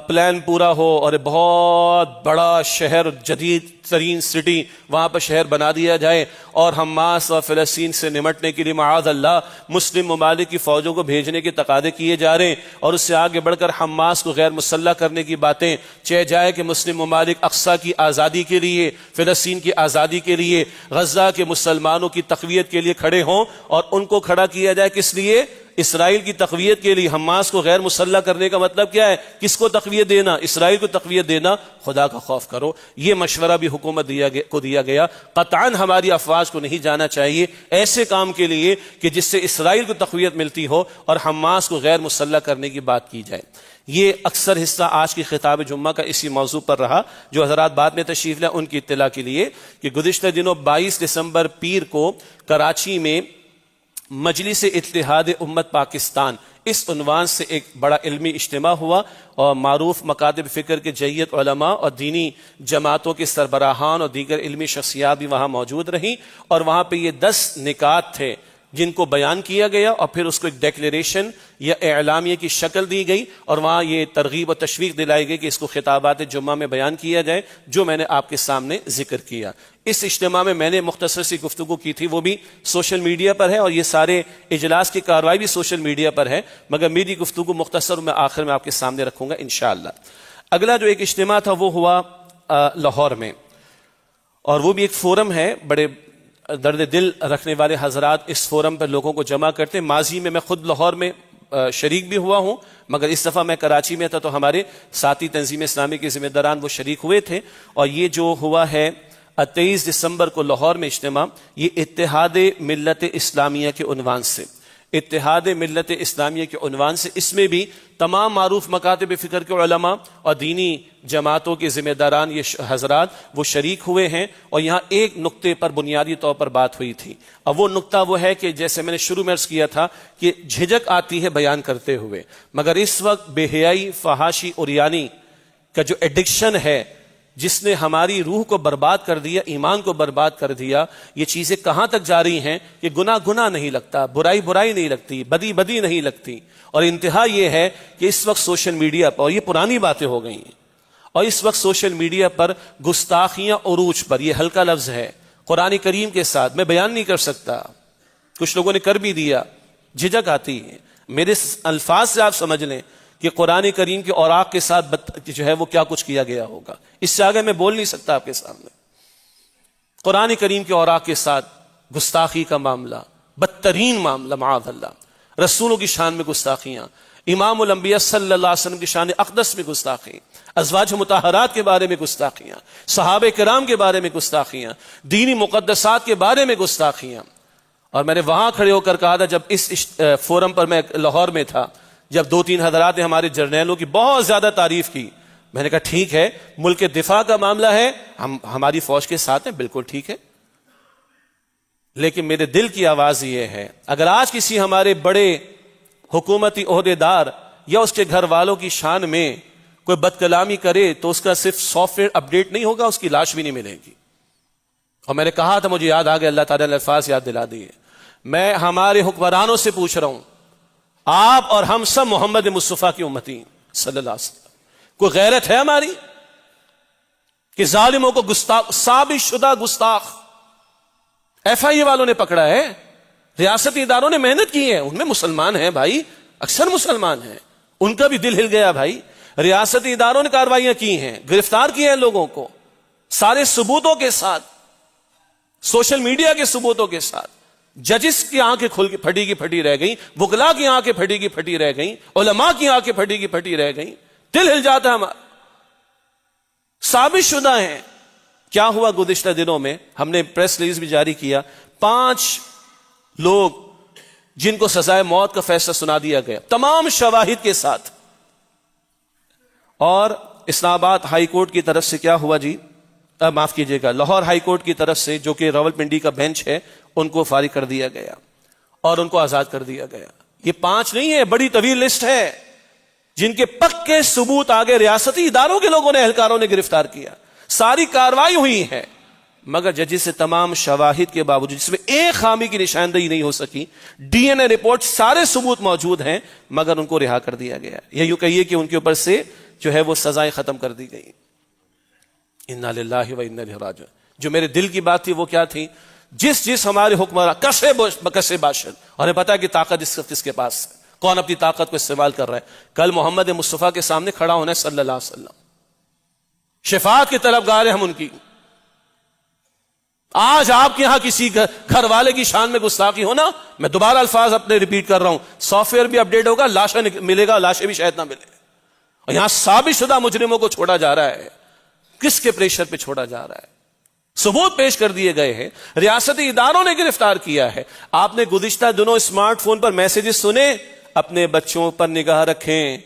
پلان پورا ہو اور بہت بڑا شہر، جدید ترین سٹی وہاں پر شہر بنا دیا جائے اور حماس اور فلسطین سے نمٹنے کے لیے معاذ اللہ مسلم ممالک کی فوجوں کو بھیجنے کے تقاضے کیے جا رہے ہیں، اور اس سے آگے بڑھ کر حماس کو غیر مسلح کرنے کی باتیں چہ جائے کہ مسلم ممالک اقصی کی آزادی کے لیے، فلسطین کی آزادی کے لیے، غزہ کے مسلمانوں کی تقویت کے لیے کھڑے ہوں، اور ان کو کھڑا کیا جائے کس لیے؟ اسرائیل کی تقویت کے لیے۔ حماس کو غیر مسلح کرنے کا مطلب کیا ہے؟ کس کو تقویت دینا؟ اسرائیل کو تقویت دینا۔ خدا کا خوف کرو، یہ مشورہ بھی حکومت کو دیا گیا، قطعاً ہماری افواج کو نہیں جانا چاہیے ایسے کام کے لیے کہ جس سے اسرائیل کو تقویت ملتی ہو اور حماس کو غیر مسلح کرنے کی بات کی جائے۔ یہ اکثر حصہ آج کی خطاب جمعہ کا اسی موضوع پر رہا۔ جو حضرات بعد میں تشریف لائے ان کی اطلاع کے لیے کہ گزشتہ دنوں 22 دسمبر پیر کو کراچی میں مجلس اتحاد امت پاکستان اس عنوان سے ایک بڑا علمی اجتماع ہوا، اور معروف مکاتب فکر کے جیت علماء اور دینی جماعتوں کے سربراہان اور دیگر علمی شخصیات بھی وہاں موجود رہیں، اور وہاں پہ یہ 10 نکات تھے جن کو بیان کیا گیا، اور پھر اس کو ایک ڈیکلیریشن یا اعلامیہ کی شکل دی گئی، اور وہاں یہ ترغیب اور تشویق دلائی گئی کہ اس کو خطابات جمعہ میں بیان کیا جائے، جو میں نے آپ کے سامنے ذکر کیا۔ اس اجتماع میں میں نے مختصر سی گفتگو کی تھی، وہ بھی سوشل میڈیا پر ہے، اور یہ سارے اجلاس کی کارروائی بھی سوشل میڈیا پر ہے، مگر میری گفتگو مختصر میں آخر میں آپ کے سامنے رکھوں گا انشاءاللہ۔ اگلا جو ایک اجتماع تھا وہ ہوا لاہور میں، اور وہ بھی ایک فورم ہے، بڑے درد دل رکھنے والے حضرات اس فورم پر لوگوں کو جمع کرتے ہیں۔ ماضی میں خود لاہور میں شریک بھی ہوا ہوں، مگر اس دفعہ میں کراچی میں تھا تو ہمارے ساتھی تنظیم اسلامی کے ذمہ داران وہ شریک ہوئے تھے، اور یہ جو ہوا ہے 23 دسمبر کو لاہور میں اجتماع، یہ اتحاد ملت اسلامیہ کے عنوان سے۔ اتحاد ملت اسلامیہ کے عنوان سے اس میں بھی تمام معروف مکاتب فکر کے علماء اور دینی جماعتوں کے ذمہ داران یہ حضرات وہ شریک ہوئے ہیں، اور یہاں ایک نقطے پر بنیادی طور پر بات ہوئی تھی، اب وہ نقطہ وہ ہے کہ جیسے میں نے شروع میں عرض کیا تھا کہ جھجک آتی ہے بیان کرتے ہوئے، مگر اس وقت بے حیائی، فحاشی، عریانی کا جو ایڈکشن ہے جس نے ہماری روح کو برباد کر دیا، ایمان کو برباد کر دیا، یہ چیزیں کہاں تک جاری ہیں کہ گناہ گناہ نہیں لگتا، برائی برائی نہیں لگتی، بدی بدی نہیں لگتی، اور انتہا یہ ہے کہ اس وقت سوشل میڈیا پر، اور یہ پرانی باتیں ہو گئی ہیں، اور اس وقت سوشل میڈیا پر گستاخیاں عروج پر، یہ ہلکا لفظ ہے، قرآن کریم کے ساتھ میں بیان نہیں کر سکتا، کچھ لوگوں نے کر بھی دیا، جھجک آتی ہے، میرے الفاظ سے آپ سمجھ لیں کہ قرآن کریم کے اوراق کے ساتھ جو ہے وہ کیا کچھ کیا گیا ہوگا، اس سے آگے میں بول نہیں سکتا آپ کے سامنے۔ قرآن کریم کے اوراق کے ساتھ گستاخی کا معاملہ، بدترین معاملہ، معاذ اللہ، رسولوں کی شان میں گستاخیاں، امام الانبیاء صلی اللہ علیہ وسلم کی شان اقدس میں گستاخی، ازواج مطہرات کے بارے میں گستاخیاں، صحابہ کرام کے بارے میں گستاخیاں، دینی مقدسات کے بارے میں گستاخیاں۔ اور میں نے وہاں کھڑے ہو کر کہا تھا جب اس فورم پر میں لاہور میں تھا، جب 2-3 حضرات نے ہمارے جرنیلوں کی بہت زیادہ تعریف کی، میں نے کہا ٹھیک ہے، ملک کے دفاع کا معاملہ ہے، ہم ہماری فوج کے ساتھ ہیں، بالکل ٹھیک ہے، لیکن میرے دل کی آواز یہ ہے اگر آج کسی ہمارے بڑے حکومتی عہدیدار یا اس کے گھر والوں کی شان میں کوئی بد کلامی کرے تو اس کا صرف سافٹ ویئر اپڈیٹ نہیں ہوگا، اس کی لاش بھی نہیں ملے گی۔ اور میں نے کہا تھا، مجھے یاد آ گیا، اللہ تعالیٰ نے الفاظ یاد دلا دیے، میں ہمارے حکمرانوں سے پوچھ رہا ہوں، آپ اور ہم سب محمد مصطفیٰ کی امتی صلی اللہ علیہ وسلم، کوئی غیرت ہے ہماری کہ ظالموں کو ثابت شدہ گستاخ ایف آئی اے والوں نے پکڑا ہے، ریاستی اداروں نے محنت کی ہے، ان میں مسلمان ہیں بھائی، اکثر مسلمان ہیں، ان کا بھی دل ہل گیا بھائی، ریاستی اداروں نے کارروائیاں کی ہیں، گرفتار کیے ہیں لوگوں کو، سارے ثبوتوں کے ساتھ، سوشل میڈیا کے ثبوتوں کے ساتھ، ججز کی آنکھیں کھل کے پھٹی کی پھٹی رہ گئیں، وکلا کی آنکھیں پھٹی کی پھٹی رہ گئیں، علماء کی آنکھیں پھٹی کی پھٹی رہ گئیں، دل ہل جاتا ہے ہمارا، ثابت شدہ ہیں۔ کیا ہوا گزشتہ دنوں میں، ہم نے پریس ریلیز بھی جاری کیا، 5 لوگ جن کو سزائے موت کا فیصلہ سنا دیا گیا تمام شواہد کے ساتھ، اور اسلام آباد ہائی کورٹ کی طرف سے کیا ہوا جی، معاف کیجیے گا، لاہور ہائی کورٹ کی طرف سے جو کہ راولپنڈی کا بینچ ہے ان کو فارغ کر دیا گیا اور ان کو آزاد کر دیا گیا۔ یہ 5 نہیں ہے، بڑی طویل لسٹ ہے جن کے پکے ثبوت آگے ریاستی اداروں کے لوگوں نے، اہلکاروں نے گرفتار کیا، ساری کارروائی ہوئی ہے، مگر ججز سے تمام شواہد کے باوجود جس میں ایک خامی کی نشاندہی نہیں ہو سکی، ڈی این اے رپورٹ، سارے ثبوت موجود ہیں، مگر ان کو رہا کر دیا گیا۔ یہ یوں کہیے کہ ان کے اوپر سے جو ہے وہ سزائیں ختم کر دی گئی۔ انا للہ و انا الیہ راجعون۔ جو میرے دل کی بات تھی وہ کیا تھی، جس ہمارے حکمراں کسے باشد، اور پتا ہے کہ طاقت کس کے پاس ہے، کون اپنی طاقت کو استعمال کر رہا ہے، کل محمد مصطفیٰ کے سامنے کھڑا ہونا ہے صلی اللہ علیہ وسلم، شفاعت کی طلبگار ہیں ہم ان کی۔ آج آپ کے ہاں کسی گھر والے کی شان میں گستاخی ہونا، میں دوبارہ الفاظ اپنے ریپیٹ کر رہا ہوں، سافٹ ویئر بھی اپڈیٹ ہوگا، لاشیں ملے گا، لاشیں بھی شاید نہ ملے، اور یہاں ثابت شدہ مجرموں کو چھوڑا جا رہا ہے، کس کے پریشر پہ چھوڑا جا رہا ہے، ثبوت پیش کر دیے گئے ہیں، ریاستی اداروں نے گرفتار کیا ہے۔ آپ نے گزشتہ دنوں اسمارٹ فون پر میسیجز سنے، اپنے بچوں پر نگاہ رکھیں،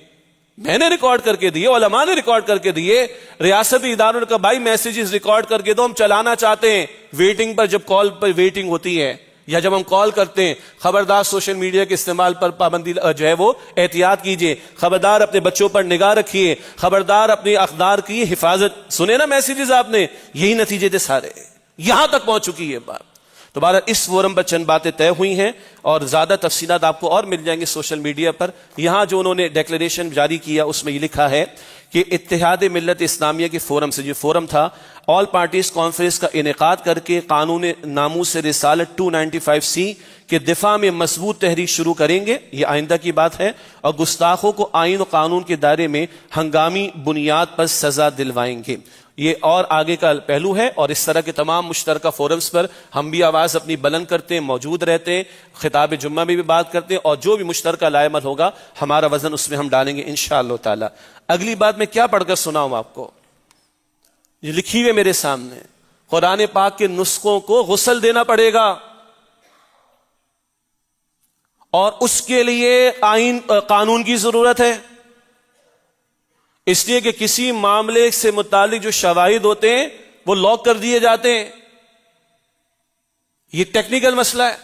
میں نے ریکارڈ کر کے دیے، علماء نے ریکارڈ کر کے دیے، ریاستی اداروں نے کہا بھائی میسیجز ریکارڈ کر کے دو، ہم چلانا چاہتے ہیں، ویٹنگ پر، جب کال پر ویٹنگ ہوتی ہے یا جب ہم کال کرتے ہیں، خبردار سوشل میڈیا کے استعمال پر پابندی جو ہے وہ احتیاط کیجئے، خبردار اپنے بچوں پر نگاہ رکھیے، خبردار اپنی اقدار کی حفاظت۔ سنے نا میسیجز آپ نے، یہی نتیجے تھے سارے، یہاں تک پہنچ چکی ہے بات۔ تو بہرحال اس فورم پر چند باتیں طے ہوئی ہیں اور زیادہ تفصیلات آپ کو اور مل جائیں گے سوشل میڈیا پر۔ یہاں جو انہوں نے ڈیکلریشن جاری کیا اس میں یہ لکھا ہے کہ اتحاد ملت اسلامیہ کے فورم سے، جو فورم تھا آل پارٹیز کانفرنس کا انعقاد کر کے قانون ناموس رسالت 295C کے دفاع میں مضبوط تحریک شروع کریں گے، یہ آئندہ کی بات ہے، اور گستاخوں کو آئین و قانون کے دائرے میں ہنگامی بنیاد پر سزا دلوائیں گے۔ یہ اور آگے کا پہلو ہے، اور اس طرح کے تمام مشترکہ فورمز پر ہم بھی آواز اپنی بلند کرتے ہیں، موجود رہتے ہیں، خطاب جمعہ میں بھی بات کرتے ہیں، اور جو بھی مشترکہ لائے عمل ہوگا ہمارا وزن اس میں ہم ڈالیں گے انشاءاللہ تعالی۔ اگلی بات میں کیا پڑھ کر سناؤں آپ کو، یہ لکھی ہوئے میرے سامنے، قرآن پاک کے نسخوں کو غسل دینا پڑے گا، اور اس کے لیے قانون کی ضرورت ہے، اس لیے کہ کسی معاملے سے متعلق جو شواہد ہوتے ہیں وہ لاک کر دیے جاتے ہیں، یہ ٹیکنیکل مسئلہ ہے۔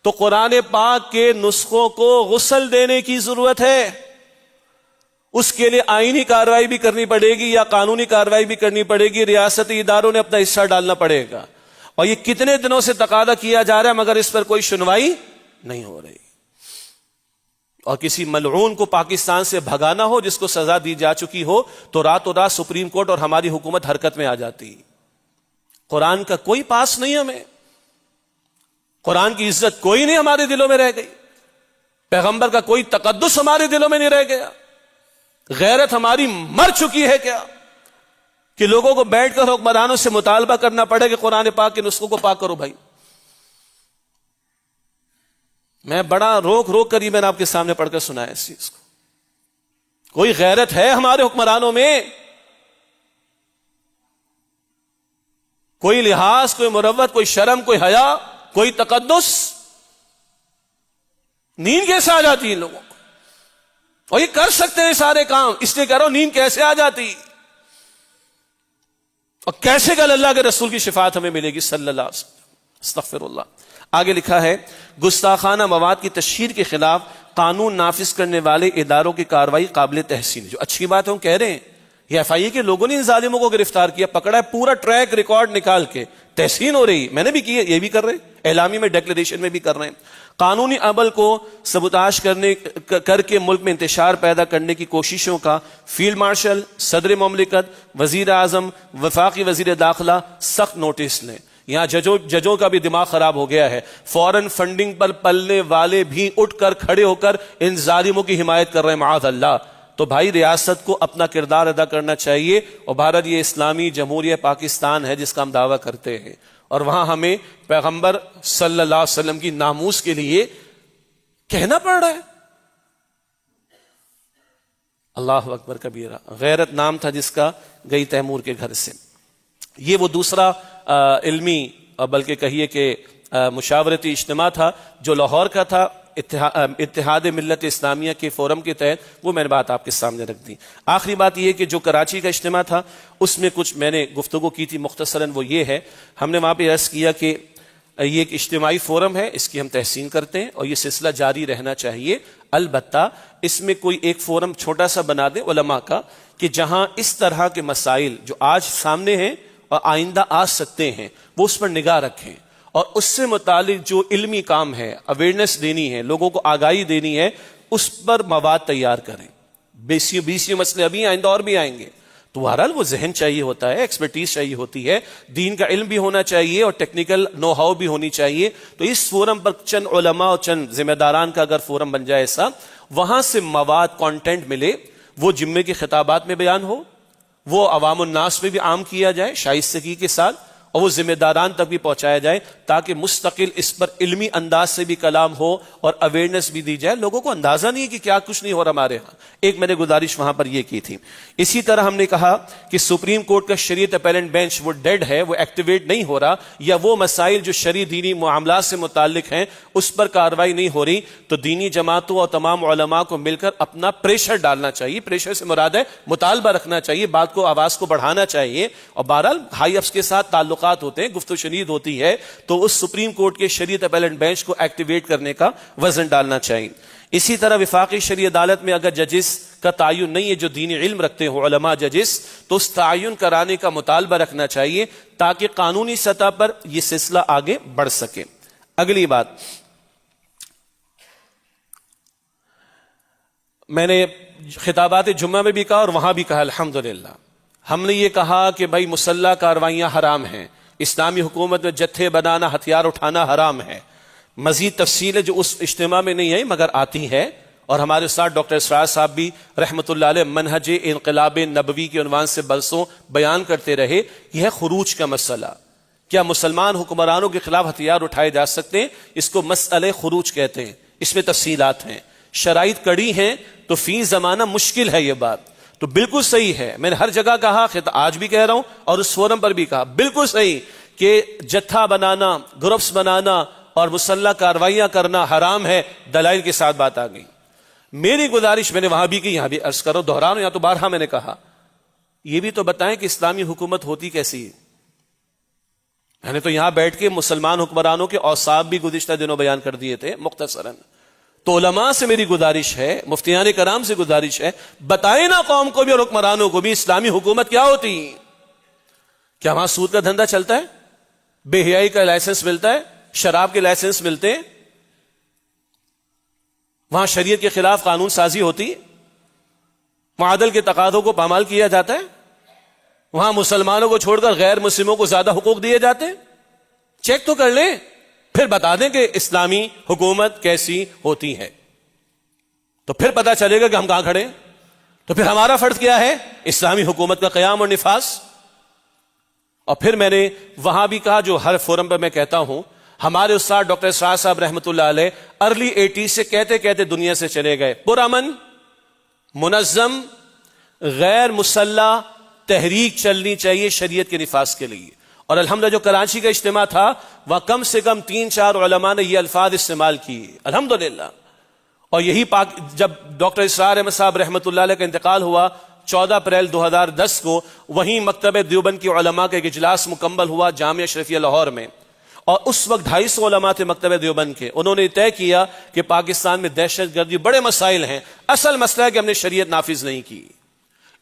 تو قرآن پاک کے نسخوں کو غسل دینے کی ضرورت ہے، اس کے لیے آئینی کارروائی بھی کرنی پڑے گی یا قانونی کارروائی بھی کرنی پڑے گی، ریاستی اداروں نے اپنا حصہ ڈالنا پڑے گا، اور یہ کتنے دنوں سے تقاضا کیا جا رہا ہے مگر اس پر کوئی سنوائی نہیں ہو رہی۔ اور کسی ملعون کو پاکستان سے بھگانا ہو جس کو سزا دی جا چکی ہو تو راتوں رات سپریم کورٹ اور ہماری حکومت حرکت میں آ جاتی۔ قرآن کا کوئی پاس نہیں ہمیں، قرآن کی عزت کوئی نہیں ہمارے دلوں میں رہ گئی، پیغمبر کا کوئی تقدس ہمارے دلوں میں نہیں رہ گیا، غیرت ہماری مر چکی ہے کیا کہ لوگوں کو بیٹھ کر حکمرانوں سے مطالبہ کرنا پڑے کہ قرآن پاک کے نسخوں کو پاک کرو بھائی۔ میں بڑا روک روک کر ہی میں نے آپ کے سامنے پڑھ کر سنایا اس چیز کو۔ کوئی غیرت ہے ہمارے حکمرانوں میں؟ کوئی لحاظ، کوئی مروت، کوئی شرم، کوئی حیا، کوئی تقدس؟ نیند کیسے آ جاتی ہے ان لوگوں کو؟ اور یہ کر سکتے ہیں سارے کام، اس لیے کہہ رہا ہوں نیند کیسے آ جاتی، اور کیسے کل اللہ کے رسول کی شفاعت ہمیں ملے گی صلی اللہ علیہ وسلم۔ استغفر اللہ۔ آگے لکھا ہے گستاخانہ مواد کی تشہیر کے خلاف قانون نافذ کرنے والے اداروں کی کارروائی قابل تحسین، جو اچھی بات ہے ہم کہہ رہے ہیں۔ یہ ایف آئی اے کے لوگوں نے ان ظالموں کو گرفتار کیا، پکڑا ہے، پورا ٹریک ریکارڈ نکال کے تحسین ہو رہی، میں نے بھی کی ہے، یہ بھی کر رہے ہیں، اعلامی میں ڈیکلریشن میں بھی کر رہے ہیں۔ قانونی عمل کو سبوتاژ کر کے ملک میں انتشار پیدا کرنے کی کوششوں کا فیلڈ مارشل، صدر مملکت، وزیر اعظم، وفاقی وزیر داخلہ سخت نوٹس لیں۔ یہاں ججوں کا بھی دماغ خراب ہو گیا ہے، فورن فنڈنگ پر پلنے والے بھی اٹھ کر کھڑے ہو کر ان ظالموں کی حمایت کر رہے ہیں، معاذ اللہ۔ تو بھائی ریاست کو اپنا کردار ادا کرنا چاہیے، اور بھارت یہ اسلامی جمہوریہ پاکستان ہے جس کا ہم دعویٰ کرتے ہیں، اور وہاں ہمیں پیغمبر صلی اللہ علیہ وسلم کی ناموس کے لیے کہنا پڑ رہا ہے۔ اللہ اکبر کبیرہ۔ غیرت نام تھا جس کا، گئی تیمور کے گھر سے۔ یہ وہ دوسرا علمی بلکہ کہیے کہ مشاورتی اجتماع تھا جو لاہور کا تھا، اتحاد ملت اسلامیہ کے فورم کے تحت، وہ میں نے بات آپ کے سامنے رکھ دی۔ آخری بات یہ کہ جو کراچی کا اجتماع تھا اس میں کچھ میں نے گفتگو کی تھی مختصراً، وہ یہ ہے، ہم نے وہاں پہ عرض کیا کہ یہ ایک اجتماعی فورم ہے، اس کی ہم تحسین کرتے ہیں اور یہ سلسلہ جاری رہنا چاہیے، البتہ اس میں کوئی ایک فورم چھوٹا سا بنا دیں علماء کا کہ جہاں اس طرح کے مسائل جو آج سامنے ہیں اور آئندہ آ سکتے ہیں وہ اس پر نگاہ رکھیں، اور اس سے متعلق جو علمی کام ہے، اویئرنیس دینی ہے، لوگوں کو آگاہی دینی ہے، اس پر مواد تیار کریں۔ بیسیوں مسئلے ابھی آئندہ اور بھی آئیں گے، تو بہرحال وہ ذہن چاہیے ہوتا ہے، ایکسپرٹیز چاہیے ہوتی ہے، دین کا علم بھی ہونا چاہیے اور ٹیکنیکل نو ہاؤ بھی ہونی چاہیے۔ تو اس فورم پر چند علماء اور چند ذمہ داران کا اگر فورم بن جائے ایسا، وہاں سے مواد کانٹینٹ ملے، وہ جمعے کے خطابات میں بیان ہو، وہ عوام الناس میں بھی عام کیا جائے شائستگی کے ساتھ، اور وہ ذمہ داران تک بھی پہنچایا جائے تاکہ مستقل اس پر علمی انداز سے بھی کلام ہو اور اویئرنیس بھی دی جائے۔ لوگوں کو اندازہ نہیں ہے کہ کیا کچھ نہیں ہو رہا ہمارے ہاں۔ ایک میں نے گزارش وہاں پر یہ کی تھی۔ اسی طرح ہم نے کہا کہ سپریم کورٹ کا شریعت اپیلنٹ بینچ وہ ڈیڈ ہے، وہ ایکٹیویٹ نہیں ہو رہا، یا وہ مسائل جو شرعی دینی معاملات سے متعلق ہیں اس پر کارروائی نہیں ہو رہی، تو دینی جماعتوں اور تمام علماء کو مل کر اپنا پریشر ڈالنا چاہیے۔ پریشر سے مراد ہے مطالبہ رکھنا چاہیے، بات کو، آواز کو بڑھانا چاہیے، اور بہرحال ہائی افس کے ساتھ تعلقات ہوتے ہیں، گفتگو شنید ہوتی ہے، تو اس سپریم کورٹ کے شریعت اپیلنٹ بینچ کو ایکٹیویٹ کرنے کا وزن ڈالنا چاہیے۔ اسی طرح وفاقی شرعی عدالت میں اگر ججز کا تعین نہیں ہے جو دینی علم رکھتے ہو علماء ججز، تو اس تعین کرانے کا مطالبہ رکھنا چاہیے تاکہ قانونی سطح پر یہ سلسلہ آگے بڑھ سکے۔ اگلی بات میں نے خطابات جمعہ میں بھی کہا اور وہاں بھی کہا، الحمدللہ ہم نے یہ کہا کہ بھائی مسلح کاروائیاں حرام ہیں، اسلامی حکومت میں جتھے بنانا، ہتھیار اٹھانا حرام ہے۔ مزید تفصیلیں جو اس اجتماع میں نہیں آئی مگر آتی ہیں، اور ہمارے ساتھ ڈاکٹر اسرار صاحب بھی رحمۃ اللہ علیہ منہج انقلاب نبوی کے عنوان سے برسوں بیان کرتے رہے۔ یہ ہے خروج کا مسئلہ، کیا مسلمان حکمرانوں کے خلاف ہتھیار اٹھائے جا سکتے ہیں؟ اس کو مسئلہ خروج کہتے ہیں، اس میں تفصیلات ہیں، شرائط کڑی ہیں، تو فی زمانہ مشکل ہے یہ بات۔ تو بالکل صحیح ہے، میں نے ہر جگہ کہا، آج بھی کہہ رہا ہوں اور اس فورم پر بھی کہا، بالکل صحیح کہ جتھا بنانا، گروپس بنانا اور مسلح کارروائیاں کرنا حرام ہے، دلائل کے ساتھ بات آ گئی۔ میری گزارش میں نے وہاں بھی کی، یہاں بھی عرض کرو، دہراؤ یا تو بارہا میں نے کہا، یہ بھی تو بتائیں کہ اسلامی حکومت ہوتی کیسی ہے۔ میں نے تو یہاں بیٹھ کے مسلمان حکمرانوں کے اوصاف بھی گزشتہ دنوں بیان کر دیے تھے مختصراً۔ تو علماء سے میری گزارش ہے، مفتیان کرام سے گزارش ہے، بتائیں نا قوم کو بھی اور حکمرانوں کو بھی اسلامی حکومت کیا ہوتی۔ کیا وہاں سود کا دھندا چلتا ہے؟ بے حیائی کا لائسنس ملتا ہے؟ شراب کے لائسنس ملتے ہیں؟ وہاں شریعت کے خلاف قانون سازی ہوتی؟ معادل کے تقاضوں کو پامال کیا جاتا ہے؟ وہاں مسلمانوں کو چھوڑ کر غیر مسلموں کو زیادہ حقوق دیے جاتے ہیں؟ چیک تو کر لیں، پھر بتا دیں کہ اسلامی حکومت کیسی ہوتی ہے، تو پھر پتا چلے گا کہ ہم کہاں کھڑے ہیں۔ تو پھر ہمارا فرض کیا ہے؟ اسلامی حکومت کا قیام اور نفاذ۔ اور پھر میں نے وہاں بھی کہا، جو ہر فورم پہ میں کہتا ہوں، ہمارے استاد ڈاکٹر اسرار صاحب رحمۃ اللہ علیہ ارلی 80 سے کہتے کہتے دنیا سے چلے گئے۔ پرامن، منظم، غیر مسلح تحریک چلنی چاہیے شریعت کے نفاذ کے لیے۔ اور الحمدللہ جو کراچی کا اجتماع تھا، وہاں کم سے کم 3-4 علماء نے یہ الفاظ استعمال کیے، الحمدللہ۔ اور یہی جب ڈاکٹر اسرار احمد صاحب رحمۃ اللہ علیہ کا انتقال ہوا 14 اپریل 2010 کو، وہیں مکتبہ دیوبند کی علماء کا ایک اجلاس مکمل ہوا جامعہ اشرفیہ لاہور میں، اور اس وقت 250 علماء تھے مکتبہ دیوبند کے۔ انہوں نے طے کیا کہ پاکستان میں دہشت گردی بڑے مسائل ہیں، اصل مسئلہ ہے کہ ہم نے شریعت نافذ نہیں کی،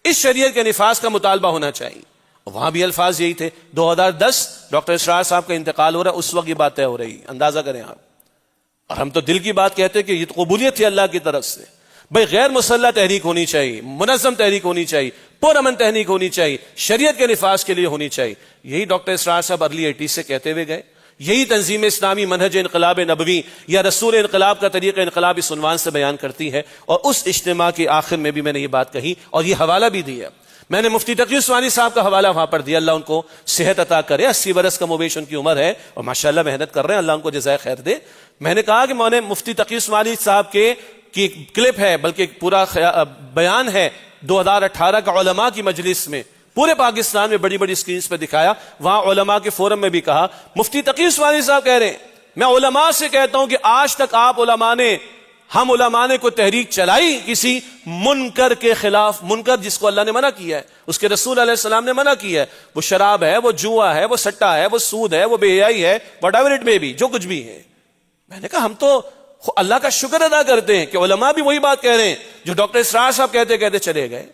اس شریعت کے نفاذ کا مطالبہ ہونا چاہیے۔ وہاں بھی الفاظ یہی تھے۔ 2010 ڈاکٹر اسرار صاحب کا انتقال ہو رہا ہے، اس وقت یہ بات طے ہو رہی، اندازہ کریں آپ۔ اور ہم تو دل کی بات کہتے ہیں کہ یہ تو قبولیت تھی اللہ کی طرف سے، بھئی غیر مسلح تحریک ہونی چاہیے، منظم تحریک ہونی چاہیے، پرامن تحریک ہونی چاہیے، شریعت کے نفاذ کے لیے ہونی چاہیے۔ یہی ڈاکٹر اسرار صاحب ارلی 80 سے کہتے ہوئے گئے، یہی تنظیم اسلامی منہج انقلاب نبوی یا رسول انقلاب کا طریقہ انقلاب اس عنوان سے بیان کرتی ہے۔ اور اس اجتماع کے آخر میں بھی میں نے یہ بات کہی اور یہ حوالہ بھی دیا۔ میں نے مفتی تقی عثمانی صاحب کا حوالہ وہاں پر دیا، اللہ ان کو صحت عطا کرے، 80 برس کا مویش ان کی عمر ہے اور ماشاءاللہ محنت کر رہے ہیں، اللہ ان کو جزائے خیر دے۔ میں نے کہا کہ میں نے مفتی تقی عثمانی صاحب کی کلپ ہے، بلکہ پورا بیان ہے 2018 کا علماء کی مجلس میں، پورے پاکستان میں بڑی بڑی سکرینز پہ دکھایا، وہاں علماء کے فورم میں بھی کہا، مفتی تقی عثمانی صاحب کہہ رہے ہیں، میں علماء سے کہتا ہوں کہ آج تک ہم علماء نے کوئی تحریک چلائی کسی منکر کے خلاف؟ منکر جس کو اللہ نے منع کیا ہے، اس کے رسول علیہ السلام نے منع کیا ہے، وہ شراب ہے، وہ جوا ہے، وہ سٹا ہے، وہ سود ہے، وہ بے حیائی ہے، whatever it may be, جو کچھ بھی ہے۔ میں نے کہا ہم تو اللہ کا شکر ادا کرتے ہیں کہ علماء بھی وہی بات کہہ رہے ہیں جو ڈاکٹر اسرار صاحب کہتے کہتے چلے گئے،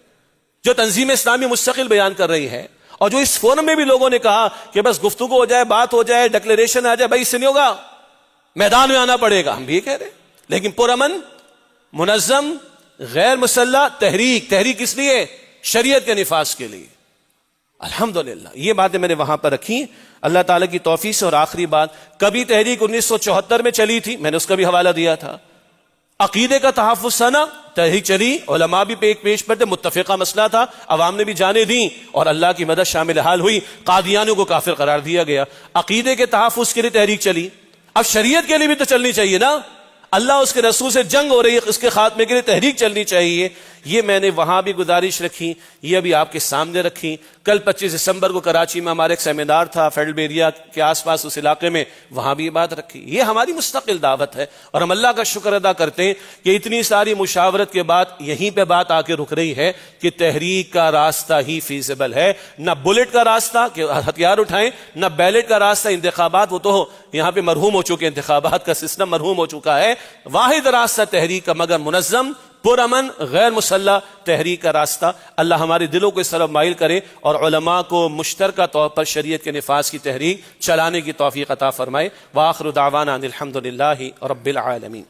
جو تنظیم اسلامی مستقل بیان کر رہی ہے، اور جو اس فورم میں بھی لوگوں نے کہا کہ بس گفتگو ہو جائے، بات ہو جائے، ڈکلیریشن آ جائے، بھائی اس سے نہیں ہوگا، میدان میں آنا پڑے گا۔ ہم بھی یہ کہہ رہے ہیں، لیکن پرامن، منظم، غیر مسلح تحریک اس لیے شریعت کے نفاذ کے لیے۔ الحمدللہ یہ باتیں میں نے وہاں پر رکھی اللہ تعالیٰ کی توفیق سے۔ اور آخری بات، کبھی تحریک 1974 میں چلی تھی، میں نے اس کا بھی حوالہ دیا تھا، عقیدے کا تحفظ سنا، تحریک چلی، علماء بھی پیش پر تھے، متفقہ مسئلہ تھا، عوام نے بھی جانے دیں اور اللہ کی مدد شامل حال ہوئی، قادیانیوں کو کافر قرار دیا گیا۔ عقیدے کے تحفظ کے لیے تحریک چلی، اب شریعت کے لیے بھی تو چلنی چاہیے نا، اللہ اس کے رسول سے جنگ ہو رہی ہے، اس کے خاتمے کے لیے تحریک چلنی چاہیے۔ یہ میں نے وہاں بھی گزارش رکھی، یہ ابھی آپ کے سامنے رکھی۔ کل 25 دسمبر کو کراچی میں ہمارا ایک سیمینار تھا فیڈرل بیریا کے آس پاس اس علاقے میں، وہاں بھی یہ بات رکھی۔ یہ ہماری مستقل دعوت ہے اور ہم اللہ کا شکر ادا کرتے ہیں کہ اتنی ساری مشاورت کے بعد یہیں پہ بات آ کے رک رہی ہے کہ تحریک کا راستہ ہی فیزیبل ہے، نہ بلٹ کا راستہ کہ ہتھیار اٹھائیں، نہ بیلٹ کا راستہ انتخابات، وہ تو یہاں پہ مرحوم ہو چکے، انتخابات کا سسٹم مرحوم ہو چکا ہے۔ واحد راستہ تحریک کا، مگر منظم، پرامن، غیر مسلح تحریک کا راستہ۔ اللہ ہمارے دلوں کو اس طرف مائل کرے اور علماء کو مشترکہ طور پر شریعت کے نفاذ کی تحریک چلانے کی توفیق عطا فرمائے۔ وآخر دعوانا ان الحمد للہ رب العالمین۔